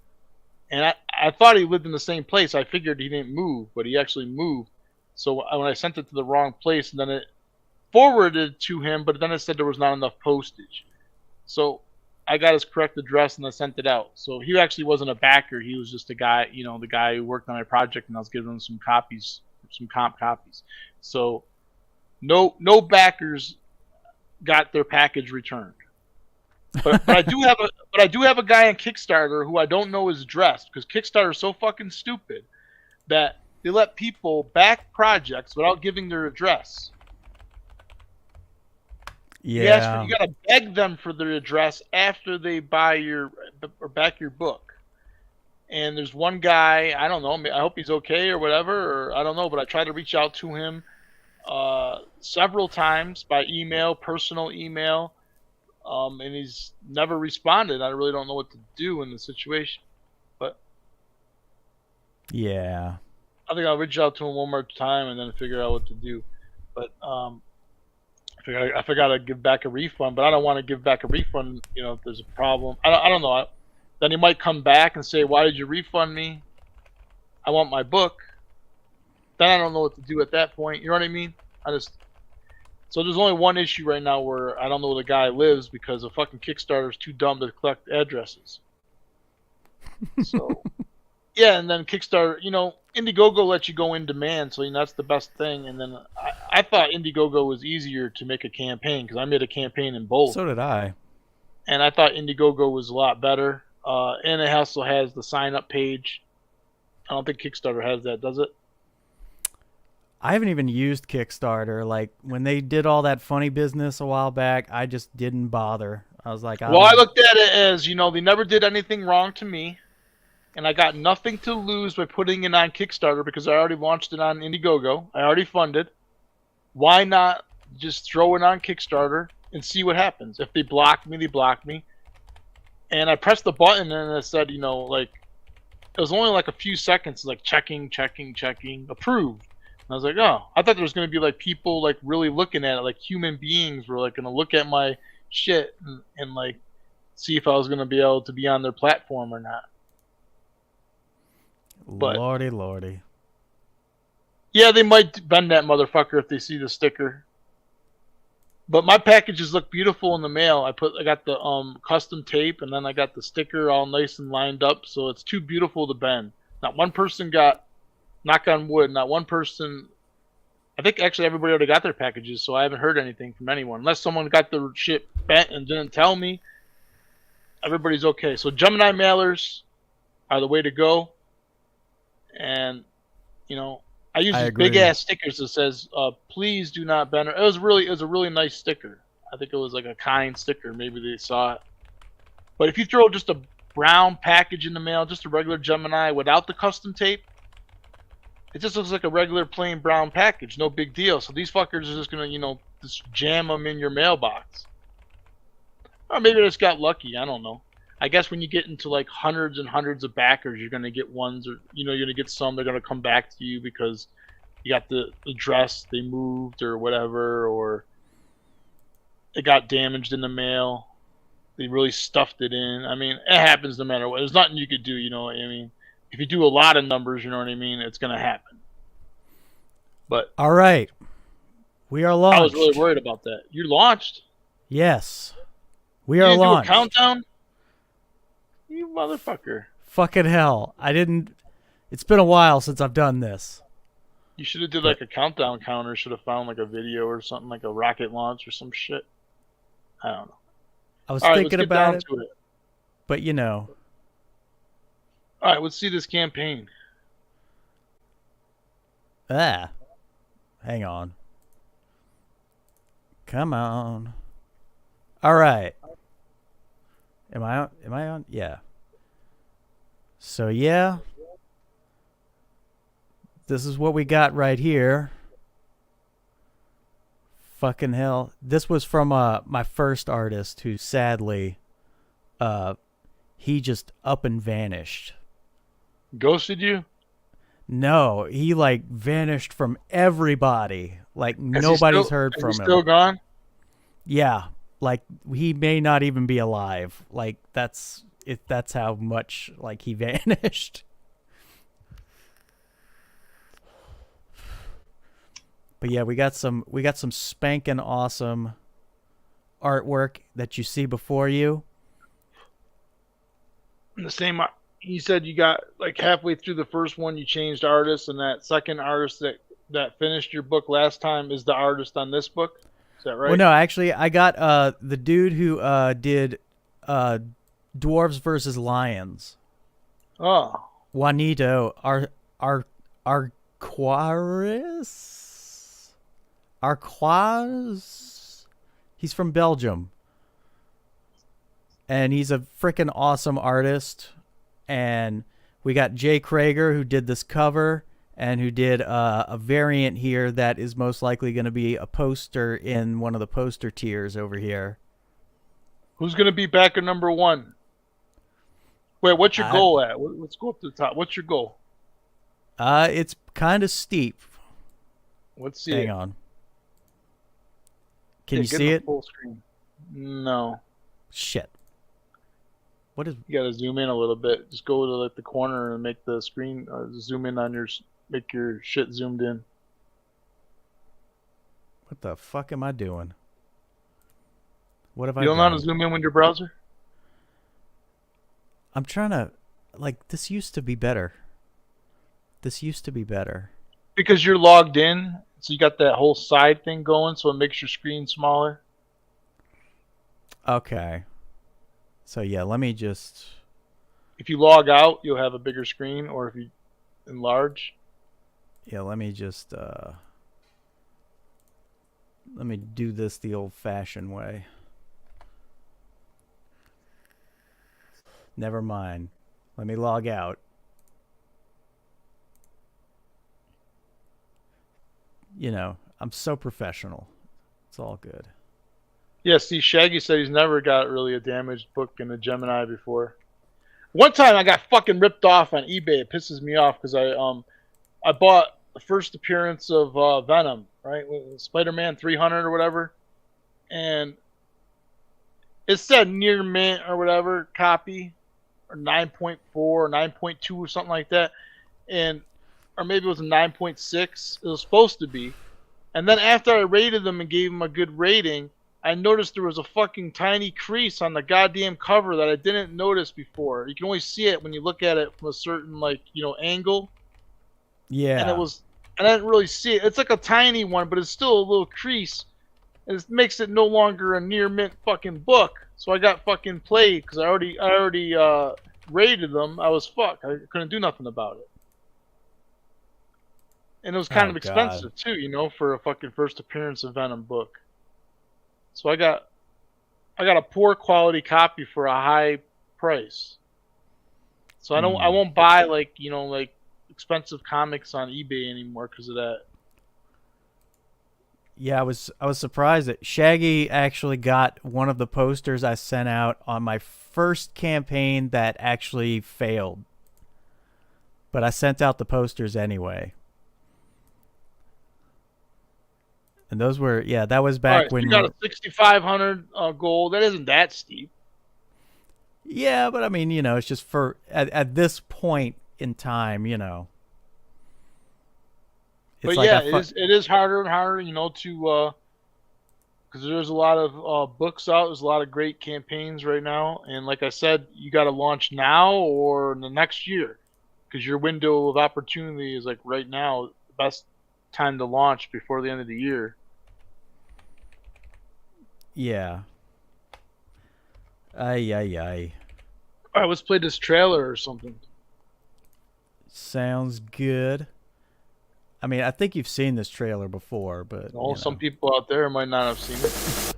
And I thought he lived in the same place. I figured he didn't move, but he actually moved. So when I sent it to the wrong place, and then it forwarded to him, but then it said there was not enough postage. So I got his correct address and I sent it out. So he actually wasn't a backer. He was just a guy, the guy who worked on my project, and I was giving him some copies, some comp copies. So no backers got their package returned. But I do have a guy on Kickstarter who I don't know his address, because Kickstarter is so fucking stupid that they let people back projects without giving their address. Yeah. You gotta beg them for their address after they buy or back your book. And there's one guy, I don't know, I hope he's okay or whatever, or I don't know, but I tried to reach out to him several times by email, personal email, and he's never responded. I really don't know what to do in the situation, but Yeah. I think I'll reach out to him one more time and then figure out what to do. But I forgot to give back a refund, but I don't want to give back a refund. If there's a problem, I don't know. Then he might come back and say, "Why did you refund me? I want my book." Then I don't know what to do at that point. You know what I mean? So there's only one issue right now where I don't know where the guy lives because the fucking Kickstarter is too dumb to collect addresses. So yeah, and then Kickstarter, Indiegogo lets you go in demand, so that's the best thing. And then I thought Indiegogo was easier to make a campaign because I made a campaign in both. So did I. And I thought Indiegogo was a lot better. And it also has the sign-up page. I don't think Kickstarter has that, does it? I haven't even used Kickstarter. Like, when they did all that funny business a while back, I just didn't bother. I was like, I looked at it as, they never did anything wrong to me. And I got nothing to lose by putting it on Kickstarter because I already launched it on Indiegogo. I already funded. Why not just throw it on Kickstarter and see what happens? If they block me, they block me. And I pressed the button and it said, it was only like a few seconds, like checking, approved. And I was like, oh, I thought there was going to be like people like really looking at it, like human beings were like going to look at my shit and like see if I was going to be able to be on their platform or not. But, Lordy. Yeah, they might bend that motherfucker if they see the sticker. But my packages look beautiful in the mail. I got the custom tape and then I got the sticker all nice and lined up, so it's too beautiful to bend. Not one person got, knock on wood, not one person. I think actually everybody already got their packages, so I haven't heard anything from anyone. Unless someone got their shit bent and didn't tell me, everybody's okay. So Gemini mailers are the way to go. And, I use these big ass stickers that says, please do not bend. It was a really nice sticker. I think it was like a kind sticker. Maybe they saw it. But if you throw just a brown package in the mail, just a regular Gemini without the custom tape, it just looks like a regular plain brown package. No big deal. So these fuckers are just going to, just jam them in your mailbox. Or maybe I just got lucky. I don't know. I guess when you get into like hundreds and hundreds of backers, you're going to get ones, or you're going to get some. They're going to come back to you because you got the address they moved or whatever, or it got damaged in the mail. They really stuffed it in. I mean, it happens no matter what. There's nothing you could do. You know what I mean? If you do a lot of numbers, you know what I mean, it's going to happen. But all right, we are launched. I was really worried about that. You launched? Yes, we are launched. Do a countdown? You motherfucker. Fucking hell. I didn't. It's been a while since I've done this. You should have did like a countdown counter. Should have found like a video or something, like a rocket launch or some shit. I don't know. I was thinking about it, but All right, let's see this campaign. Hang on. Come on. All right. Am I on? Yeah. So yeah. This is what we got right here. Fucking hell. This was from my first artist who sadly he just up and vanished. Ghosted you? No, he like vanished from everybody. Like nobody's heard from him. Is he still gone? Yeah. Like he may not even be alive. Like that's how much like he vanished. But yeah, we got some spanking awesome artwork that you see before you. The same. You said you got like halfway through the first one, you changed artists, and that second artist that finished your book last time is the artist on this book. Is that right? Well, no, actually, I got the dude who did Dwarves versus Lions. Oh, Juanito Arquaz. He's from Belgium, and he's a freaking awesome artist. And We got Jay Krager, who did this cover and who did a variant here that is most likely going to be a poster in one of the poster tiers over here. Who's going to be backer number 1? Wait, what's your goal at? Let's go up to the top. What's your goal? It's kind of steep. Let's see. Hang on. Can you see it? Full screen. No. Shit. What is? You gotta zoom in a little bit. Just go to like the corner and make the screen zoom in on your. Make your shit zoomed in. What the fuck am I doing? What have I You don't done? know how to zoom in with your browser? I'm trying to, like, this used to be better. This used to be better. Because you're logged in, so you got that whole side thing going, so it makes your screen smaller. Okay. So yeah, let me just. If you log out, you'll have a bigger screen, or if you enlarge. Yeah, let me just. Let me do this the old-fashioned way. Never mind. Let me log out. You know, I'm so professional. It's all good. Yeah, see, Shaggy said he's never got really a damaged book in a Gemini before. One time I got fucking ripped off on eBay. It pisses me off because I bought the first appearance of Venom, right? Spider-Man 300 or whatever. And it said near mint or whatever copy, or 9.4 or 9.2 or something like that. Or maybe it was a 9.6. It was supposed to be. And then after I rated them and gave them a good rating, I noticed there was a fucking tiny crease on the goddamn cover that I didn't notice before. You can only see it when you look at it from a certain, like, you know, angle. Yeah. And I didn't really see it. It's like a tiny one, but it's still a little crease. And it makes it no longer a near mint fucking book. So I got fucking played because I already rated them. I was fucked. I couldn't do nothing about it. And it was kind of expensive too, you know, for a fucking first appearance of Venom book. So I got a poor quality copy for a high price. So I won't buy like, you know, like expensive comics on eBay anymore because of that. Yeah, I was surprised that Shaggy actually got one of the posters I sent out on my first campaign that actually failed. But I sent out the posters anyway. And those were, yeah, that was back when you got a 6,500 goal. That isn't that steep. Yeah, but I mean, you know, it's just for at this point in time, you know. It's but like yeah, it is harder and harder, you know, to because there's a lot of books out. There's a lot of great campaigns right now, and like I said, you got to launch now or in the next year, because your window of opportunity is like right now, the best time to launch before the end of the year. Yeah. Ay. All right, let's play this trailer or something. Sounds good. I mean, I think you've seen this trailer before, but Well, you know. some people out there might not have seen it.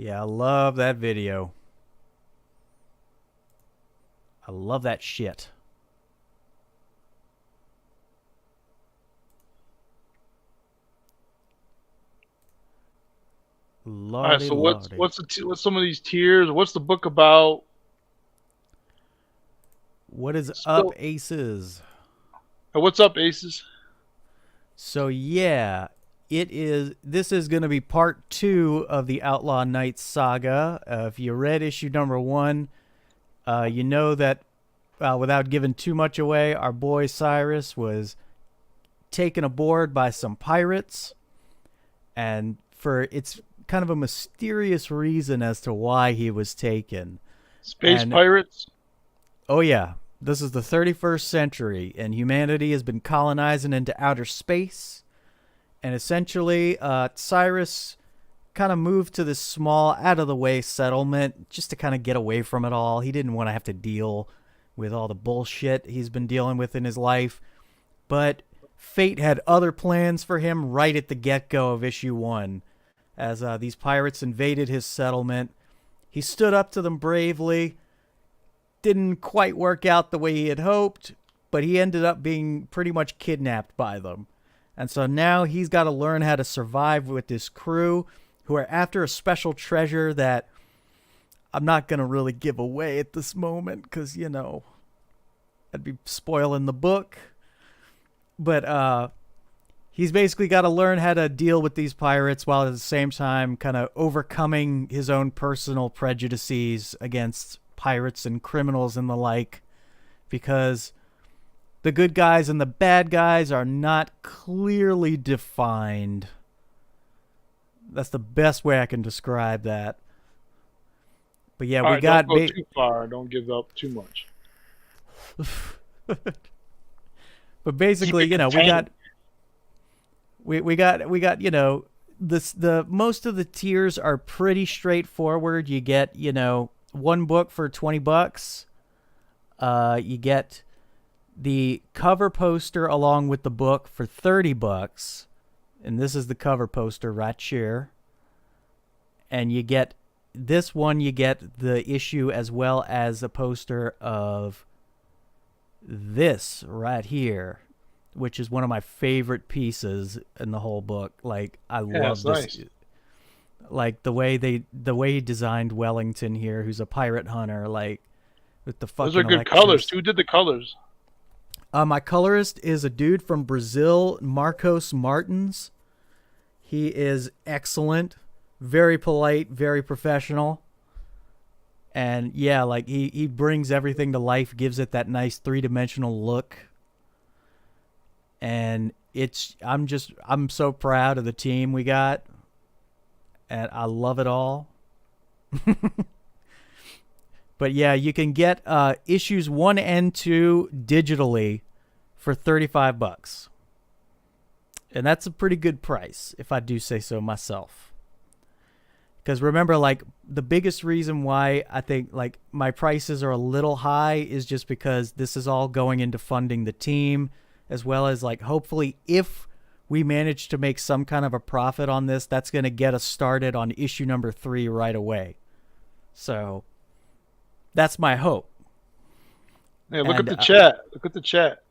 Yeah, I love that video. I love that shit. All right, so what's some of these tiers? What's the book about? What is So- up, Aces? What's up, Aces? So yeah, this is going to be part 2 of the Outlaw Knights saga. If you read issue number 1, you know that without giving too much away, our boy Cyrus was taken aboard by some pirates, and it's kind of a mysterious reason as to why he was taken. Space pirates? Oh yeah, this is the 31st century, and humanity has been colonizing into outer space. And essentially, Cyrus kind of moved to this small, out-of-the-way settlement just to kind of get away from it all. He didn't want to have to deal with all the bullshit he's been dealing with in his life. But fate had other plans for him right at the get-go of issue 1. As these pirates invaded his settlement, he stood up to them bravely. Didn't quite work out the way he had hoped, but he ended up being pretty much kidnapped by them. And so now he's got to learn how to survive with this crew who are after a special treasure that I'm not going to really give away at this moment because, you know, I'd be spoiling the book. But he's basically got to learn how to deal with these pirates while at the same time kind of overcoming his own personal prejudices against pirates and criminals and the like, because the good guys and the bad guys are not clearly defined. That's the best way I can describe that. But yeah, All we right, got don't go too far. Don't give up too much. But basically, you know, we got, you know, the most of the tiers are pretty straightforward. You get, you know, one book for $20. You get the cover poster along with the book for $30, and this is the cover poster right here. And you get this one, you get the issue as well as a poster of this right here, which is one of my favorite pieces in the whole book. Like, I love this. Nice. Like the way he designed Wellington here, who's a pirate hunter, like with the fucking. Those are good colors. Who did the colors? My colorist is a dude from Brazil, Marcos Martins. He is excellent, very polite, very professional. And yeah, like he brings everything to life, gives it that nice 3-dimensional look. And I'm so proud of the team we got. And I love it all. But yeah, you can get issues 1 and 2 digitally for $35. And that's a pretty good price, if I do say so myself. Because remember, like, the biggest reason why I think, like, my prices are a little high is just because this is all going into funding the team, as well as, like, hopefully if we manage to make some kind of a profit on this, that's going to get us started on issue number 3 right away. So that's my hope. Hey, look at the chat. Look at the chat.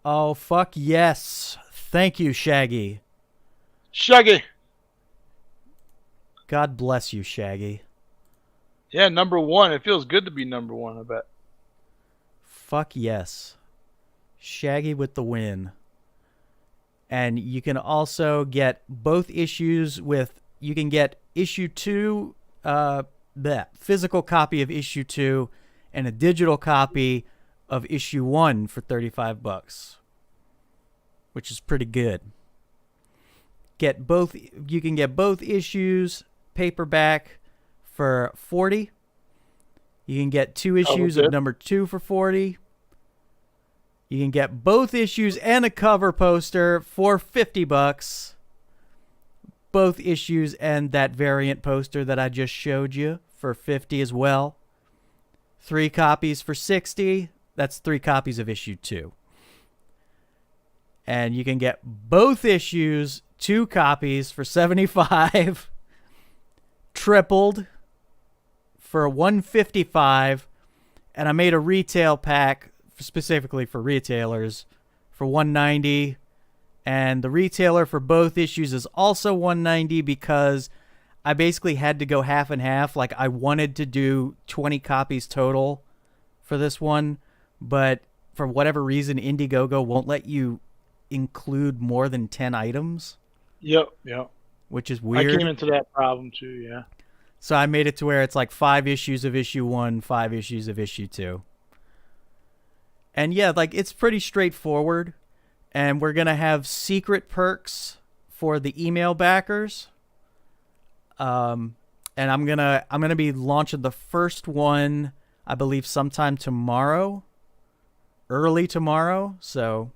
Oh, fuck yes. Thank you, Shaggy. Shaggy. God bless you, Shaggy. Yeah, number 1. It feels good to be number 1, I bet. Fuck yes. Shaggy with the win. And you can also get both issues with, you can get issue 2, the physical copy of issue 2 and a digital copy of issue 1 for $35, which is pretty good. You can get both issues paperback for $40. You can get 2 issues of number 2 for $40. You can get both issues and a cover poster for $50. Both issues and that variant poster that I just showed you for $50 as well. 3 copies for $60. That's 3 copies of issue 2. And you can get both issues, 2 copies for $75. Tripled for $155. And I made a retail pack specifically for retailers for $190, and the retailer for both issues is also $190 because I basically had to go half and half. Like, I wanted to do 20 copies total for this one, but for whatever reason, Indiegogo won't let you include more than 10 items, Yep. which is I weird. came into that problem too. Yeah. So I made it to where it's like 5 issues of issue 1, 5 issues of issue 2. And yeah, like, it's pretty straightforward. And we're going to have secret perks for the email backers. And I'm going to be launching the first one, I believe, sometime tomorrow. Early tomorrow. So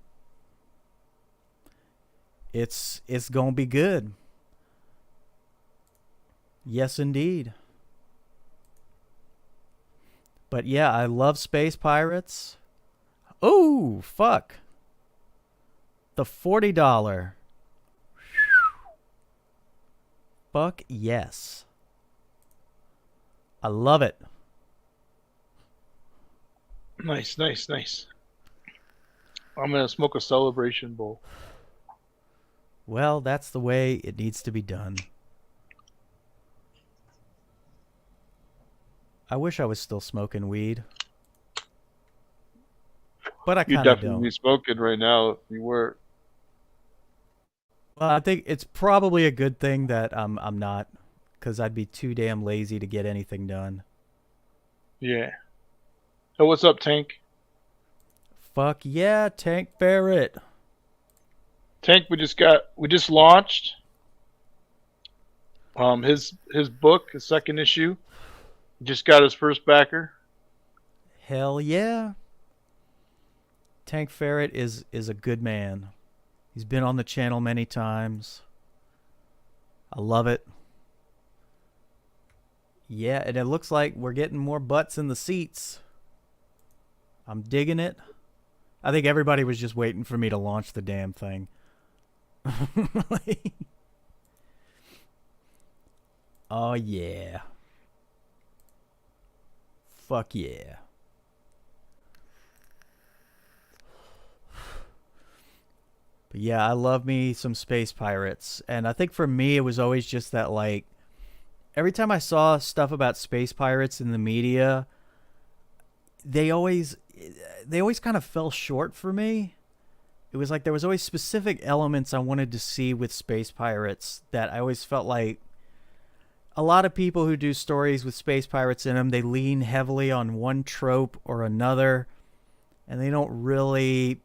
it's going to be good. Yes, indeed. But yeah, I love Space Pirates. Oh, fuck. The $40. Fuck yes. I love it. Nice. I'm gonna smoke a celebration bowl. Well, that's the way it needs to be done. I wish I was still smoking weed. But I You'd kind of definitely don't. be smoking right now if you were. Well, I think it's probably a good thing that I'm not, because I'd be too damn lazy to get anything done. Yeah. So what's up, Tank? Fuck yeah, Tank Barrett. Tank, we just launched. His book, his second issue. He just got his first backer. Hell yeah. Tank Ferret is a good man. He's been on the channel many times. I love it. Yeah, and it looks like we're getting more butts in the seats. I'm digging it. I think everybody was just waiting for me to launch the damn thing. Oh yeah. Fuck yeah. But yeah, I love me some Space Pirates. And I think for me, it was always just that, like, every time I saw stuff about Space Pirates in the media, they always kind of fell short for me. It was like there was always specific elements I wanted to see with Space Pirates that I always felt like a lot of people who do stories with Space Pirates in them, they lean heavily on one trope or another, and they don't really,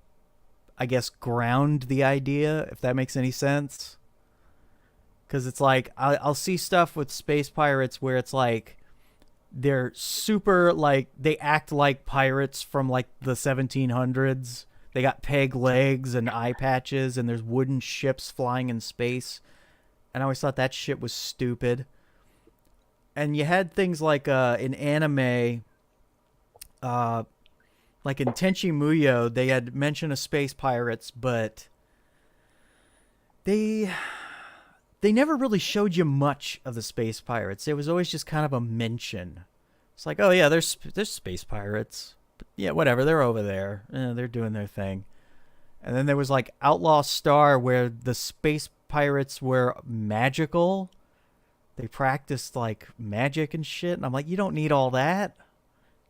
I guess, ground the idea, if that makes any sense. Because it's like, I'll see stuff with Space Pirates where it's like, they're super, like, they act like pirates from, like, the 1700s. They got peg legs and eye patches, and there's wooden ships flying in space. And I always thought that shit was stupid. And you had things like in anime, like in Tenchi Muyo, they had mention of space pirates, but they never really showed you much of the space pirates. It was always just kind of a mention. It's like, oh yeah, there's space pirates. But yeah, whatever, they're over there. They're doing their thing. And then there was like Outlaw Star, where the space pirates were magical. They practiced like magic and shit, and I'm like, you don't need all that.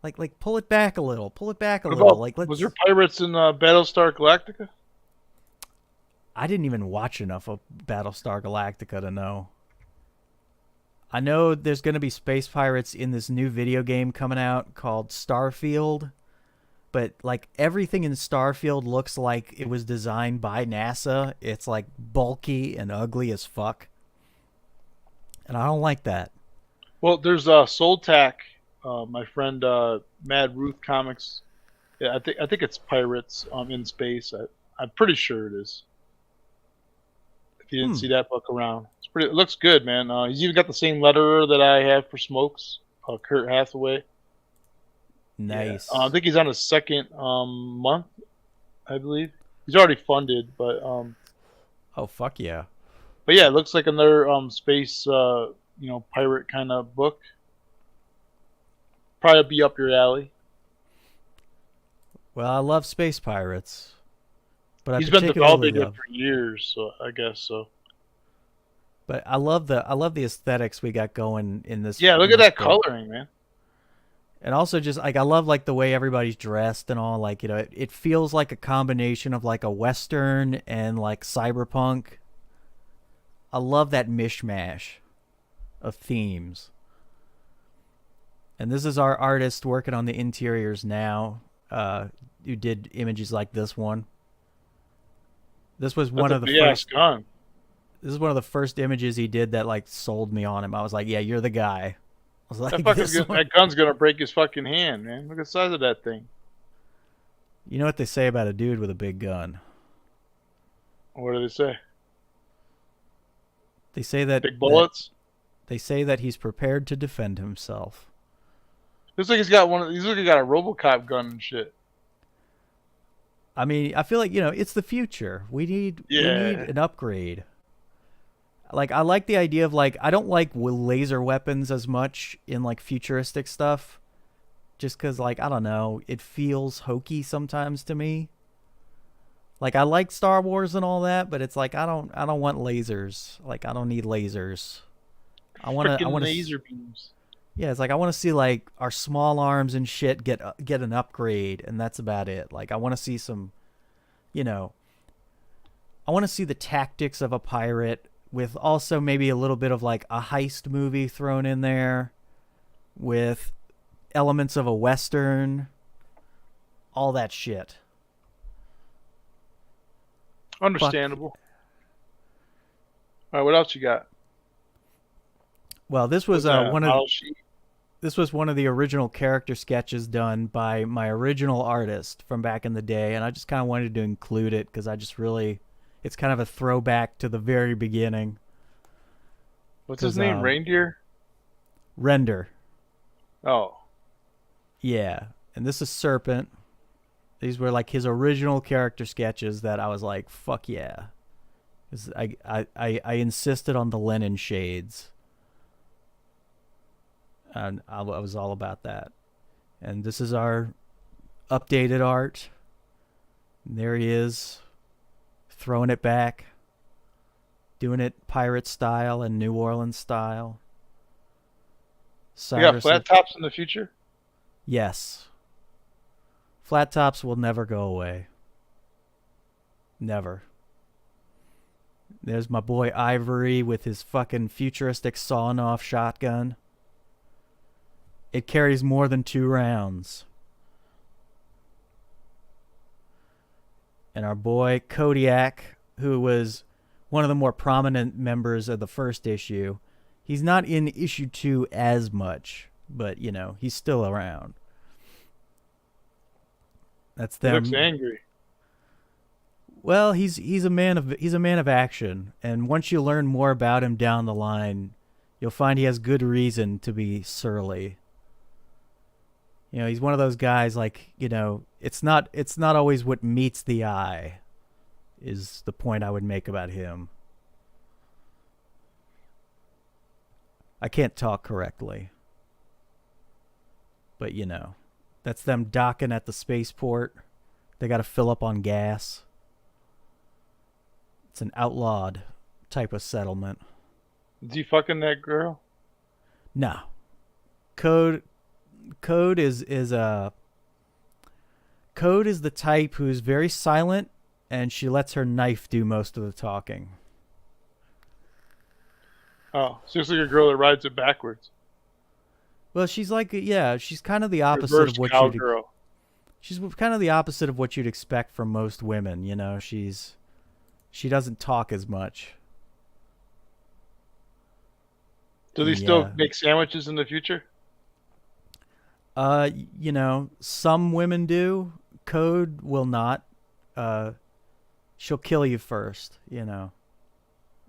Like pull it back a little. Pull it back a What little. about, Like, let's. was there pirates in Battlestar Galactica? I didn't even watch enough of Battlestar Galactica to know. I know there's going to be space pirates in this new video game coming out called Starfield, but like everything in Starfield looks like it was designed by NASA. It's like bulky and ugly as fuck. And I don't like that. Well, there's Soul Tack, my friend Mad Ruth Comics. Yeah, I think it's pirates in space. I'm pretty sure it is. If you didn't see that book around, it looks good, man. He's even got the same letterer that I have for Smokes, Kurt Hathaway. Nice. Yeah. I think he's on his second month, I believe. He's already funded, but oh fuck yeah. But yeah, it looks like another space, pirate kind of book. Probably be up your alley. Well, I love space pirates, but He's I been particularly developing love. it for years, so I guess so. But I love the aesthetics we got going in this. Yeah, look in at this that book. coloring, man. And also just like I love like the way everybody's dressed and all. Like, you know, it feels like a combination of like a western and like cyberpunk. I love that mishmash of themes. And this is our artist working on the interiors now, who did images like this one. This was one of the first. gun. This is one of the first images he did that like sold me on him. I was like, "Yeah, you're the guy." I was like, That gun's gonna break his fucking hand, man. Look at the size of that thing. You know what they say about a dude with a big gun? What do they say? They say that Big bullets. They say that he's prepared to defend himself. Looks like he's got one of these. Look, he got a RoboCop gun and shit. I mean, I feel like, you know, it's the future. We need an upgrade. Like, I like the idea of like, I don't like laser weapons as much in like futuristic stuff, just because like, I don't know, it feels hokey sometimes to me. Like, I like Star Wars and all that, but it's like I don't want lasers. Like, I don't need lasers. I want laser beams. Yeah, it's like I want to see like our small arms and shit get an upgrade, and that's about it. Like, I want to see some, you know, I want to see the tactics of a pirate with also maybe a little bit of like a heist movie thrown in there with elements of a western, all that shit. Understandable. All right, what else you got? Well, this was this was one of the original character sketches done by my original artist from back in the day, and I just kind of wanted to include it because I just really, it's kind of a throwback to the very beginning. What's his name? Reindeer? Render. Oh. Yeah, and this is Serpent. These were like his original character sketches that I was like, fuck yeah. 'Cause I insisted on the linen shades. And I was all about that. And this is our updated art. And there he is, throwing it back, doing it pirate style and New Orleans style. You got flat tops in the future? Yes. Flat tops will never go away. Never. There's my boy Ivory with his fucking futuristic sawn-off shotgun. It carries more than 2 rounds. And our boy Kodiak, who was one of the more prominent members of the first issue, he's not in issue 2 as much, but you know, he's still around. That's them. He looks angry. Well, he's a man of action, and once you learn more about him down the line, you'll find he has good reason to be surly. You know, he's one of those guys like, you know, it's not always what meets the eye is the point I would make about him. I can't talk correctly. But, you know, that's them docking at the spaceport. They got to fill up on gas. It's an outlawed type of settlement. Is he fucking that girl? No. Code is the type who's very silent, and she lets her knife do most of the talking. Oh, so it's like a girl that rides it backwards. Well, she's like, yeah, she's kind of the opposite Reverse of what cowgirl. She's kind of the opposite of what you'd expect from most women. You know, she doesn't talk as much. Do they still make sandwiches in the future? You know, some women do. Code will not. She'll kill you first, you know.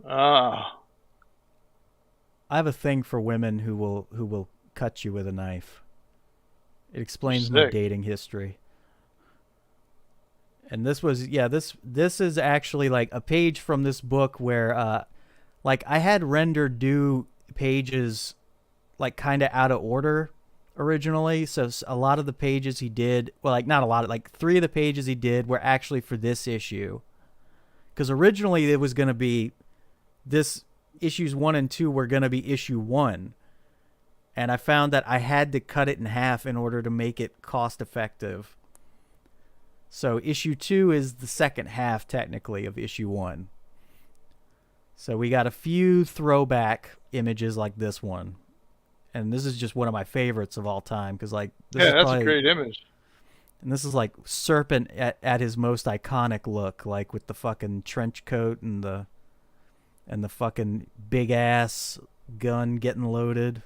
Ah. I have a thing for women who will cut you with a knife. It explains my dating history. And this was, this is actually like a page from this book where, like I had Render do pages like kind of out of order originally. So a lot of the pages he did, well, like not a lot, like 3 of the pages he did were actually for this issue. Because originally it was going to be this issues 1 and 2 were going to be issue 1. And I found that I had to cut it in half in order to make it cost effective. So issue 2 is the second half, technically, of issue 1. So we got a few throwback images like this one. And this is just one of my favorites of all time. Because, like, this is that's probably, a great image. and this is like Serpent at his most iconic look, like with the fucking trench coat and the fucking big ass gun getting loaded.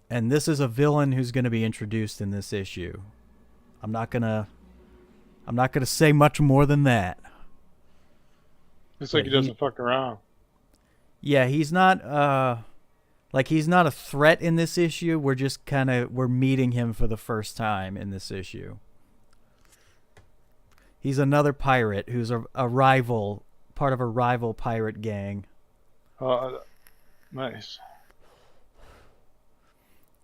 And this is a villain who's going to be introduced in this issue. I'm not gonna say much more than that. It's like he doesn't fuck around. Yeah, he's not he's not a threat in this issue. We're just we're meeting him for the first time in this issue. He's another pirate who's a rival, part of a rival pirate gang. Nice.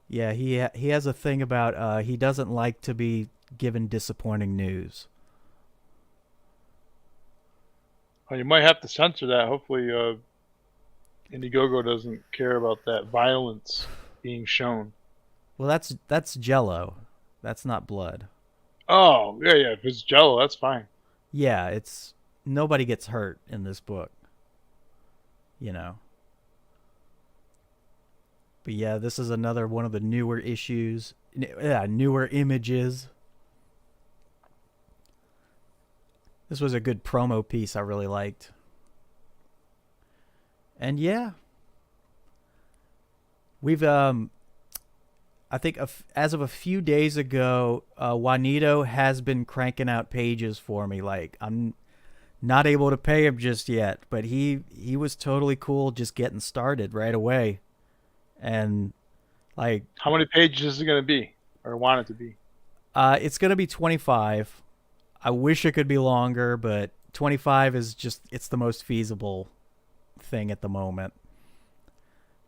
Yeah, he has a thing about he doesn't like to be given disappointing news. Well, you might have to censor that. Hopefully, Indiegogo doesn't care about that violence being shown. Well, that's Jello. That's not blood. Oh, yeah. If it's Jello, that's fine. Yeah, it's nobody gets hurt in this book. You know. But yeah, this is another one of the newer issues. Yeah, newer images. This was a good promo piece I really liked. And yeah. We've, I think as of a few days ago, Juanito has been cranking out pages for me. Like, I'm not able to pay him just yet, but he was totally cool just getting started right away. And like, how many pages is it going to be, or want it to be? It's going to be 25. I wish it could be longer, but 25 is just, it's the most feasible thing at the moment.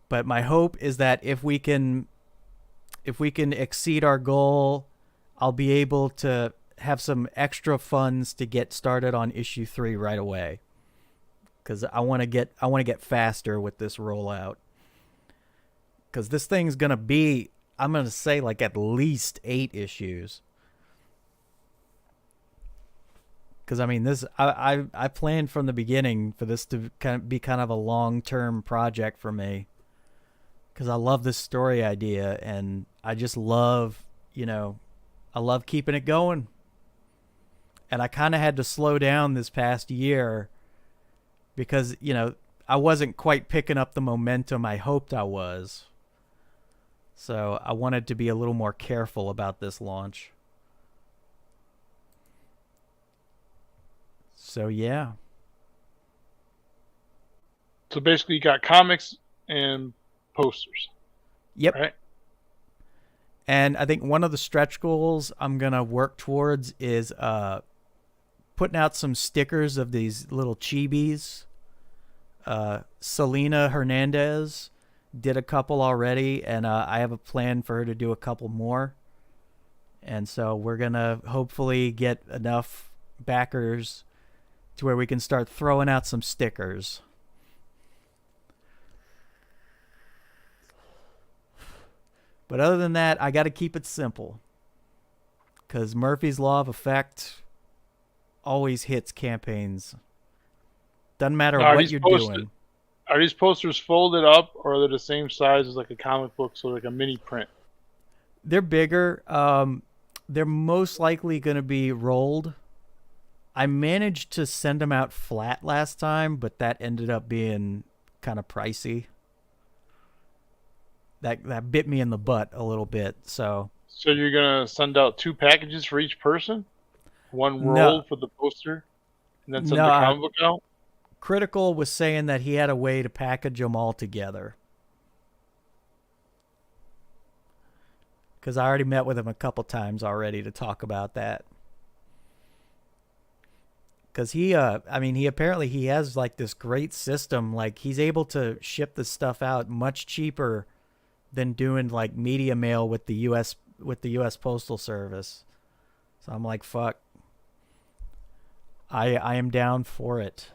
But my hope is that if we can exceed our goal, I'll be able to have some extra funds to get started on issue 3 right away. Cuz I want to get faster with this rollout. Cuz this thing's going to be, I'm going to say, like at least 8 issues. Because I mean, this I planned from the beginning for this to be kind of a long-term project for me. Because I love this story idea, and I just love, I love keeping it going. And I kind of had to slow down this past year because, I wasn't quite picking up the momentum I hoped I was. So I wanted to be a little more careful about this launch. So yeah. So basically, you got comics and posters. Yep. Right. And I think one of the stretch goals I'm gonna work towards is putting out some stickers of these little chibis. Selena Hernandez did a couple already, and I have a plan for her to do a couple more. And so we're gonna hopefully get enough backers to where we can start throwing out some stickers. But other than that, I got to keep it simple. Because Murphy's Law of Effect always hits campaigns. Doesn't matter what you're doing. Are these posters folded up, or are they the same size as like a comic book, so like a mini print? They're bigger. They're most likely going to be rolled. I managed to send them out flat last time, but that ended up being kind of pricey. That bit me in the butt a little bit. So you're gonna send out 2 packages for each person, one roll for the poster, and then send the comic book out. Critical was saying that he had a way to package them all together. Because I already met with him a couple times already to talk about that. Because he apparently he has like this great system. Like he's able to ship this stuff out much cheaper than doing like media mail with the U.S. Postal Service. So I'm like, fuck. I am down for it.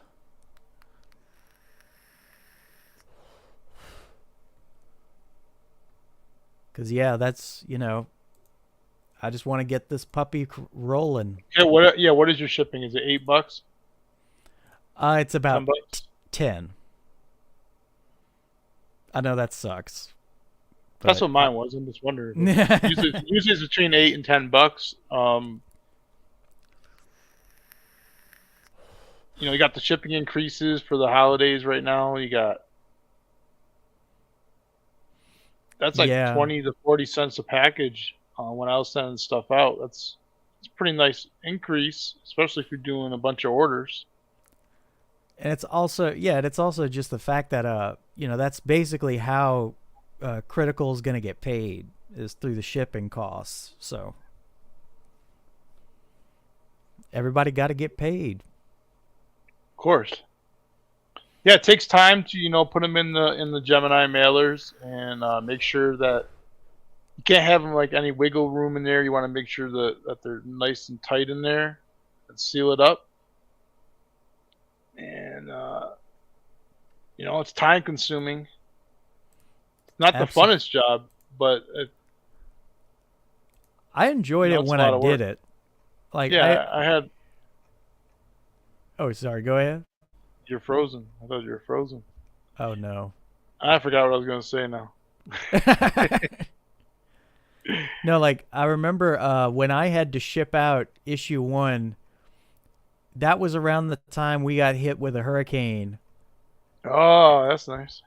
Because yeah, that's I just want to get this puppy rolling. Yeah. What is your shipping? Is it $8? It's about $10? 10. I know that sucks. That's but what mine was. I'm just wondering. Usually it's between $8 and $10. You got the shipping increases for the holidays right now. You got that's like Yeah. 20 to 40 cents a package when I was sending stuff out. It's a pretty nice increase, especially if you're doing a bunch of orders. And it's also just the fact that that's basically how Critical is going to get paid, is through the shipping costs. So everybody got to get paid. Of course. Yeah, it takes time to put them in the Gemini mailers and make sure that you can't have them like any wiggle room in there. You want to make sure that they're nice and tight in there and seal it up. And it's time consuming. It's not the funnest job, but I enjoyed it when I did it. Like I had. Oh, sorry. Go ahead. You're frozen. I thought you were frozen. Oh no. I forgot what I was going to say now. No, like I remember when I had to ship out issue 1. That was around the time we got hit with a hurricane. Oh, that's nice.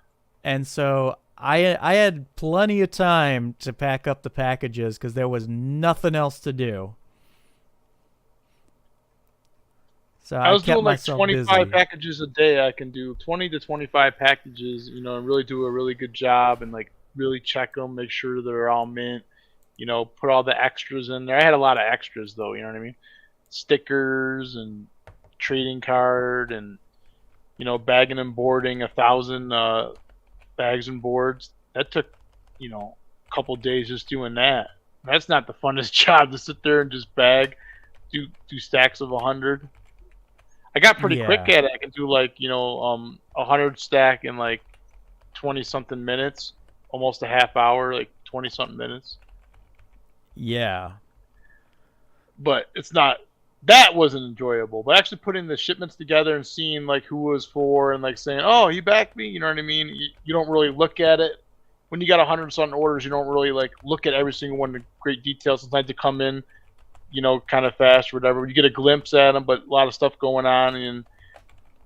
And so I had plenty of time to pack up the packages because there was nothing else to do. So I was doing like 25 busy. packages a day. I can do 20 to 25 packages, and really do a really good job and like really check them, make sure they're all mint, put all the extras in there. I had a lot of extras though, you know what I mean? Stickers and trading card and, bagging and boarding 1,000 bags and boards. That took, a couple days just doing that. That's not the funnest job, to sit there and just bag, do stacks of 100. I got pretty quick at it. I can do like 100 stack in like 20 something minutes, almost a half hour, like 20 something minutes. Yeah. But it's not. That wasn't enjoyable. But actually putting the shipments together and seeing like who was for and like saying, "Oh, you backed me," you know what I mean? You don't really look at it when you got 100 something orders. You don't really like look at every single one in great detail. Sometimes they come in, kind of fast or whatever. You get a glimpse at them, but a lot of stuff going on.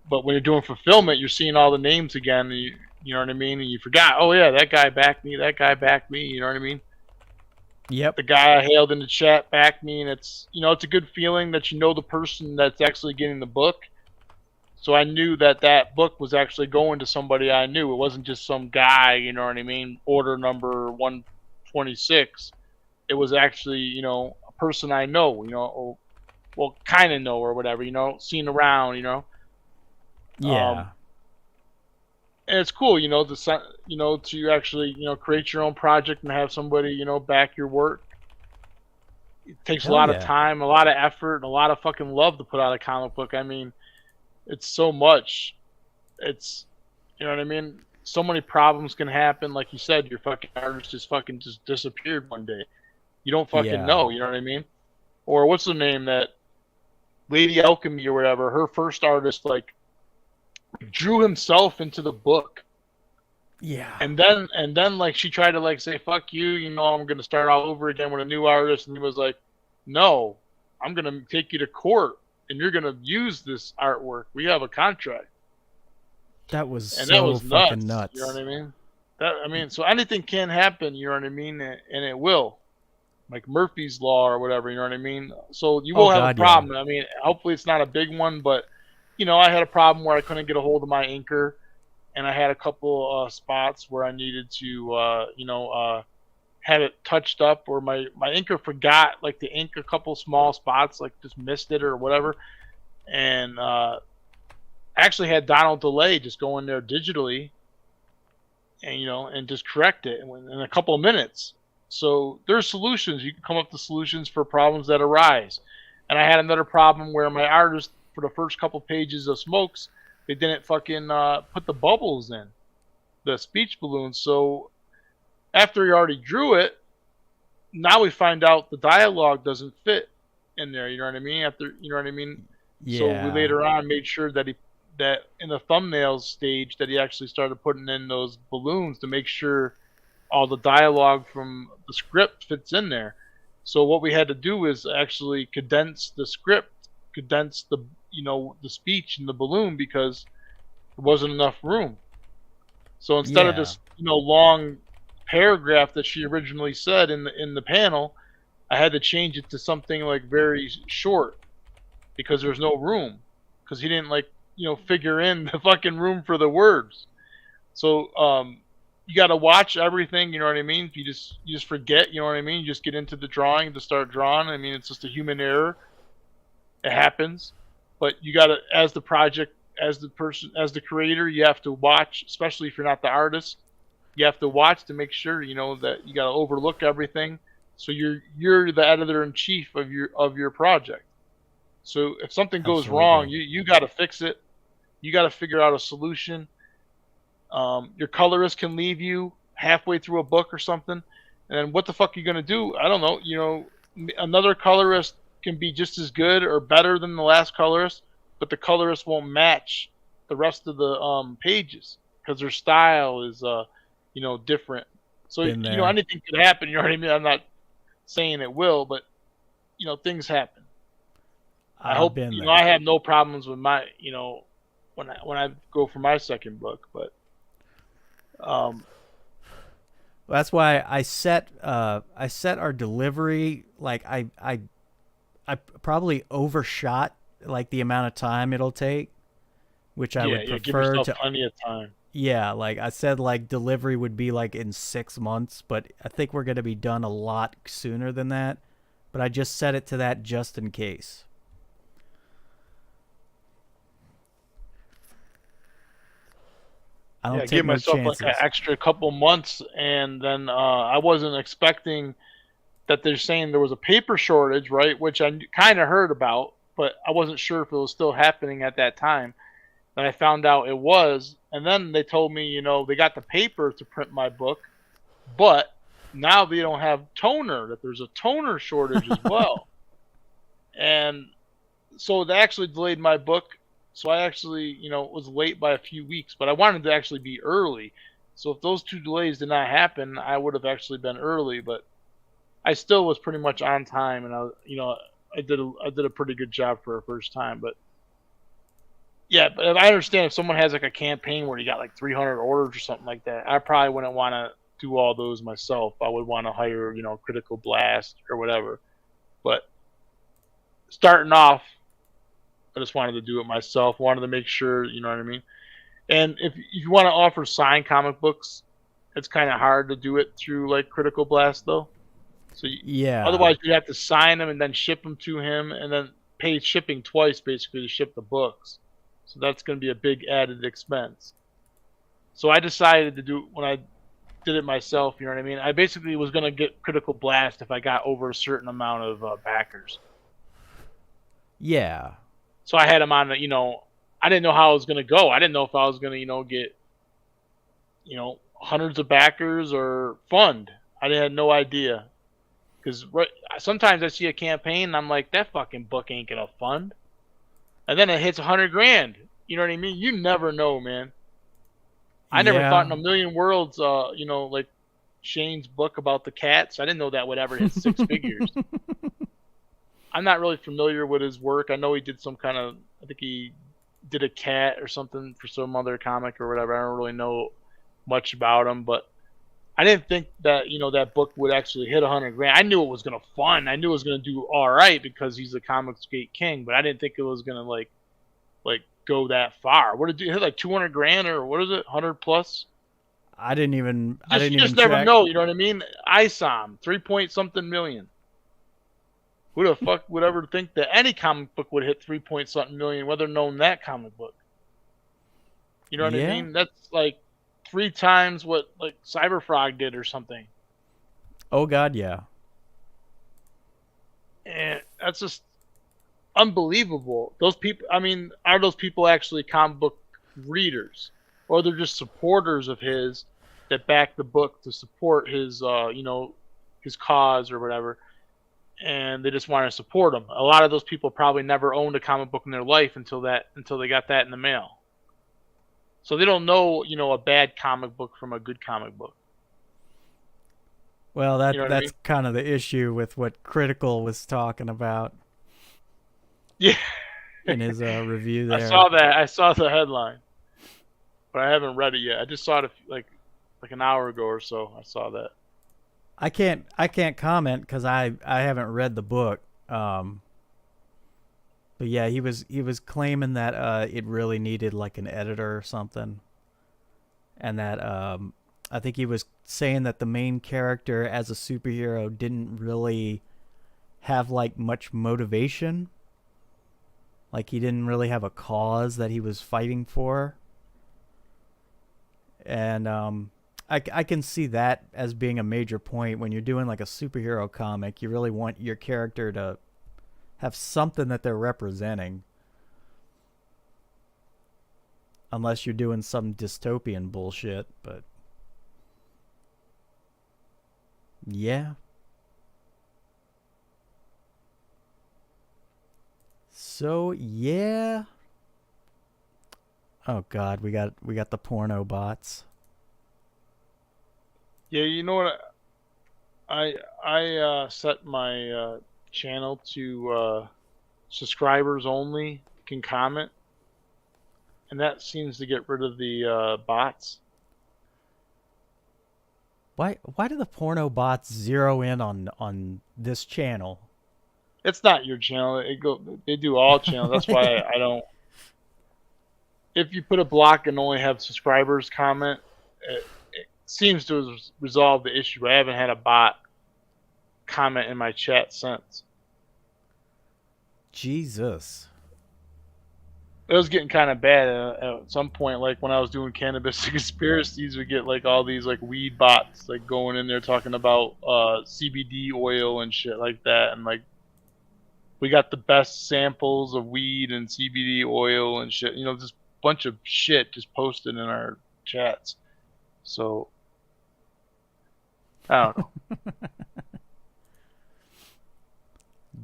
But when you're doing fulfillment, you're seeing all the names again. And you know what I mean? And you forgot, oh yeah, that guy backed me. That guy backed me. You know what I mean? Yep. The guy I hailed in the chat backed me, and it's it's a good feeling that the person that's actually getting the book. So I knew that book was actually going to somebody I knew. It wasn't just some guy, you know what I mean? Order number 126. It was actually, a person I know, or, well, kind of know or whatever, seen around, Yeah. And it's cool, to actually, create your own project and have somebody, back your work. It takes a lot of time, a lot of effort, and a lot of fucking love to put out a comic book. I mean, it's so much. It's, you know what I mean? So many problems can happen. Like you said, your fucking artist just disappeared one day. You don't fucking know, you know what I mean? Or what's the name, that Lady Alchemy or whatever, her first artist, like, drew himself into the book. Yeah. And then like she tried to like say, fuck you, I'm gonna start all over again with a new artist, and he was like, no, I'm gonna take you to court and you're gonna use this artwork. We have a contract. That was fucking nuts. You know what I mean? So anything can happen, you know what I mean, and it will. Like Murphy's Law or whatever, you know what I mean? So you will have a problem. Yeah. I mean, hopefully it's not a big one, but I had a problem where I couldn't get a hold of my inker, and I had a couple spots where I needed to, have it touched up, or my inker forgot, like, to ink a couple small spots, like just missed it or whatever. And actually had Donald DeLay just go in there digitally and, and just correct it in a couple of minutes. So there's solutions. You can come up with solutions for problems that arise. And I had another problem where my artist, for the first couple pages of Smokes, they didn't fucking put the bubbles in, the speech balloons. So after he already drew it, now we find out the dialogue doesn't fit in there. You know what I mean? You know what I mean? So we Yeah. later on made sure that in the thumbnails stage that he actually started putting in those balloons to make sure all the dialogue from the script fits in there. So what we had to do is actually condense the script, condense the the speech in the balloon because there wasn't enough room. So instead of Yeah. this long paragraph that she originally said in the panel, I had to change it to something like very short because there's no room because he didn't figure in the fucking room for the words. So you got to watch everything, you know what I mean? You just forget, you know what I mean? You just get into the drawing to start drawing. I mean, it's just a human error. It happens. But you got to, as the project, as the person, as the creator, you have to watch, especially if you're not the artist. You have to watch to make sure, that you got to overlook everything. So you're the editor in chief of your project. So if something goes wrong, you got to fix it. You got to figure out a solution. Your colorist can leave you halfway through a book or something, and then what the fuck are you gonna do? I don't know. Another colorist can be just as good or better than the last colorist, but the colorist won't match the rest of the pages because their style is different. So anything could happen. You know what I mean? I'm not saying it will, but things happen. I hope I have no problems with my when I go for my second book, but that's why I set our delivery, like I probably overshot like the amount of time it'll take, which I would prefer give yourself to plenty of time. Yeah, like I said, like delivery would be like in 6 months, but I think we're going to be done a lot sooner than that. But I just set it to that just in case. I don't take give no myself chances. like an extra couple months, and then I wasn't expecting that they're saying there was a paper shortage, right? Which I kind of heard about, but I wasn't sure if it was still happening at that time. And I found out it was, and then they told me, they got the paper to print my book, but now they don't have toner, that there's a toner shortage as well. And so they actually delayed my book. So I actually, was late by a few weeks, but I wanted to actually be early. So if those 2 delays did not happen, I would have actually been early, but I still was pretty much on time, and I did a pretty good job for a first time. But yeah, but I understand if someone has like a campaign where you got like 300 orders or something like that, I probably wouldn't want to do all those myself. I would want to hire, Critical Blast or whatever. But starting off, I just wanted to do it myself. Wanted to make sure, you know what I mean? And if you want to offer signed comic books, it's kind of hard to do it through like Critical Blast though. So yeah. Otherwise, you'd have to sign them and then ship them to him, and then pay shipping twice basically to ship the books. So that's going to be a big added expense. So I decided to do when I did it myself. You know what I mean? I basically was going to get Critical Blast if I got over a certain amount of backers. Yeah. So I had him on, I didn't know how I was going to go. I didn't know if I was going to, get, hundreds of backers or fund. I had no idea. Because sometimes I see a campaign and I'm like, that fucking book ain't going to fund. And then it hits $100,000. You know what I mean? You never know, man. I never thought in a million worlds, like Shane's book about the cats. I didn't know that would ever hit 6 figures. I'm not really familiar with his work. I know he did some kind of, I think he did a cat or something for some other comic or whatever. I don't really know much about him, but I didn't think that, that book would actually hit $100,000. I knew it was going to fund. I knew it was going to do all right because he's a Comicsgate king, but I didn't think it was going to like go that far. What did it hit, like $200,000 or what is it? 100 plus? I didn't even never know. You know what I mean? ISOM 3-point-something million. Who the fuck would ever think that any comic book would hit 3-point-something million, whether known that comic book? You know what I mean? That's like 3 times what like Cyberfrog did or something. Oh God, yeah. And that's just unbelievable. Those people, I mean, are those people actually comic book readers, or they're just supporters of his that backed the book to support his his cause or whatever, and they just wanted to support him. A lot of those people probably never owned a comic book in their life until they got that in the mail. So they don't know, a bad comic book from a good comic book. Well, You know what I that's kind of the issue with what Critical was talking about Yeah. in his review there. I saw that. I saw the headline, but I haven't read it yet. I just saw it like an hour ago or so. I saw that. I can't comment because I haven't read the book. But yeah, he was claiming that it really needed like an editor or something, and that I think he was saying that the main character as a superhero didn't really have like much motivation. Like he didn't really have a cause that he was fighting for. And I can see that as being a major point when you're doing like a superhero comic. You really want your character to have something that they're representing. Unless you're doing some dystopian bullshit, but yeah. So yeah. Oh god, we got the porno bots. Yeah, you know what? I set my channel to subscribers only can comment, and that seems to get rid of the bots. Why do the porno bots zero in on this channel? It's not your channel. They do all channels. That's why I don't. If you put a block and only have subscribers comment, it seems to resolve the issue. I haven't had a bot comment in my chat since. Jesus. It was getting kind of bad at some point. Like when I was doing cannabis conspiracies, we get like all these like weed bots like going in there talking about CBD oil and shit like that, and like we got the best samples of weed and CBD oil and shit. Just a bunch of shit just posted in our chats. So I don't know.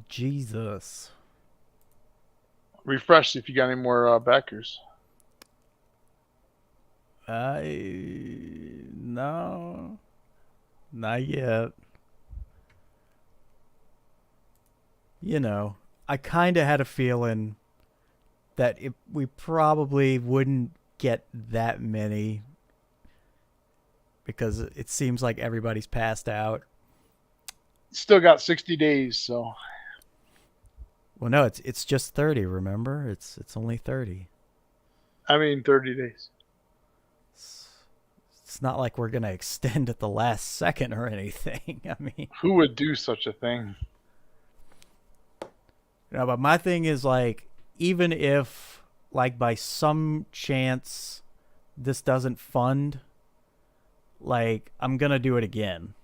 Jesus. Refresh if you got any more backers. No, not yet. I kind of had a feeling that we probably wouldn't get that many because it seems like everybody's passed out. Still got 60 days, so. Well, no, it's just 30. Remember, it's only 30. I mean, 30 days. It's not like we're gonna extend at the last second or anything. I mean, who would do such a thing? But my thing is like, even if like by some chance this doesn't fund, like I'm gonna do it again.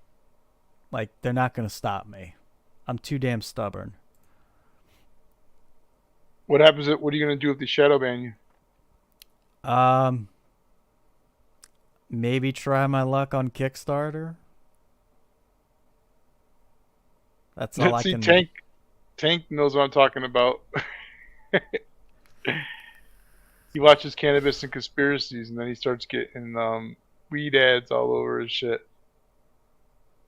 Like they're not gonna stop me. I'm too damn stubborn. What happens? What are you gonna do if they shadow ban you? Maybe try my luck on Kickstarter. That's all I can. Tank knows what I'm talking about. He watches Cannabis and Conspiracies, and then he starts getting weed ads all over his shit.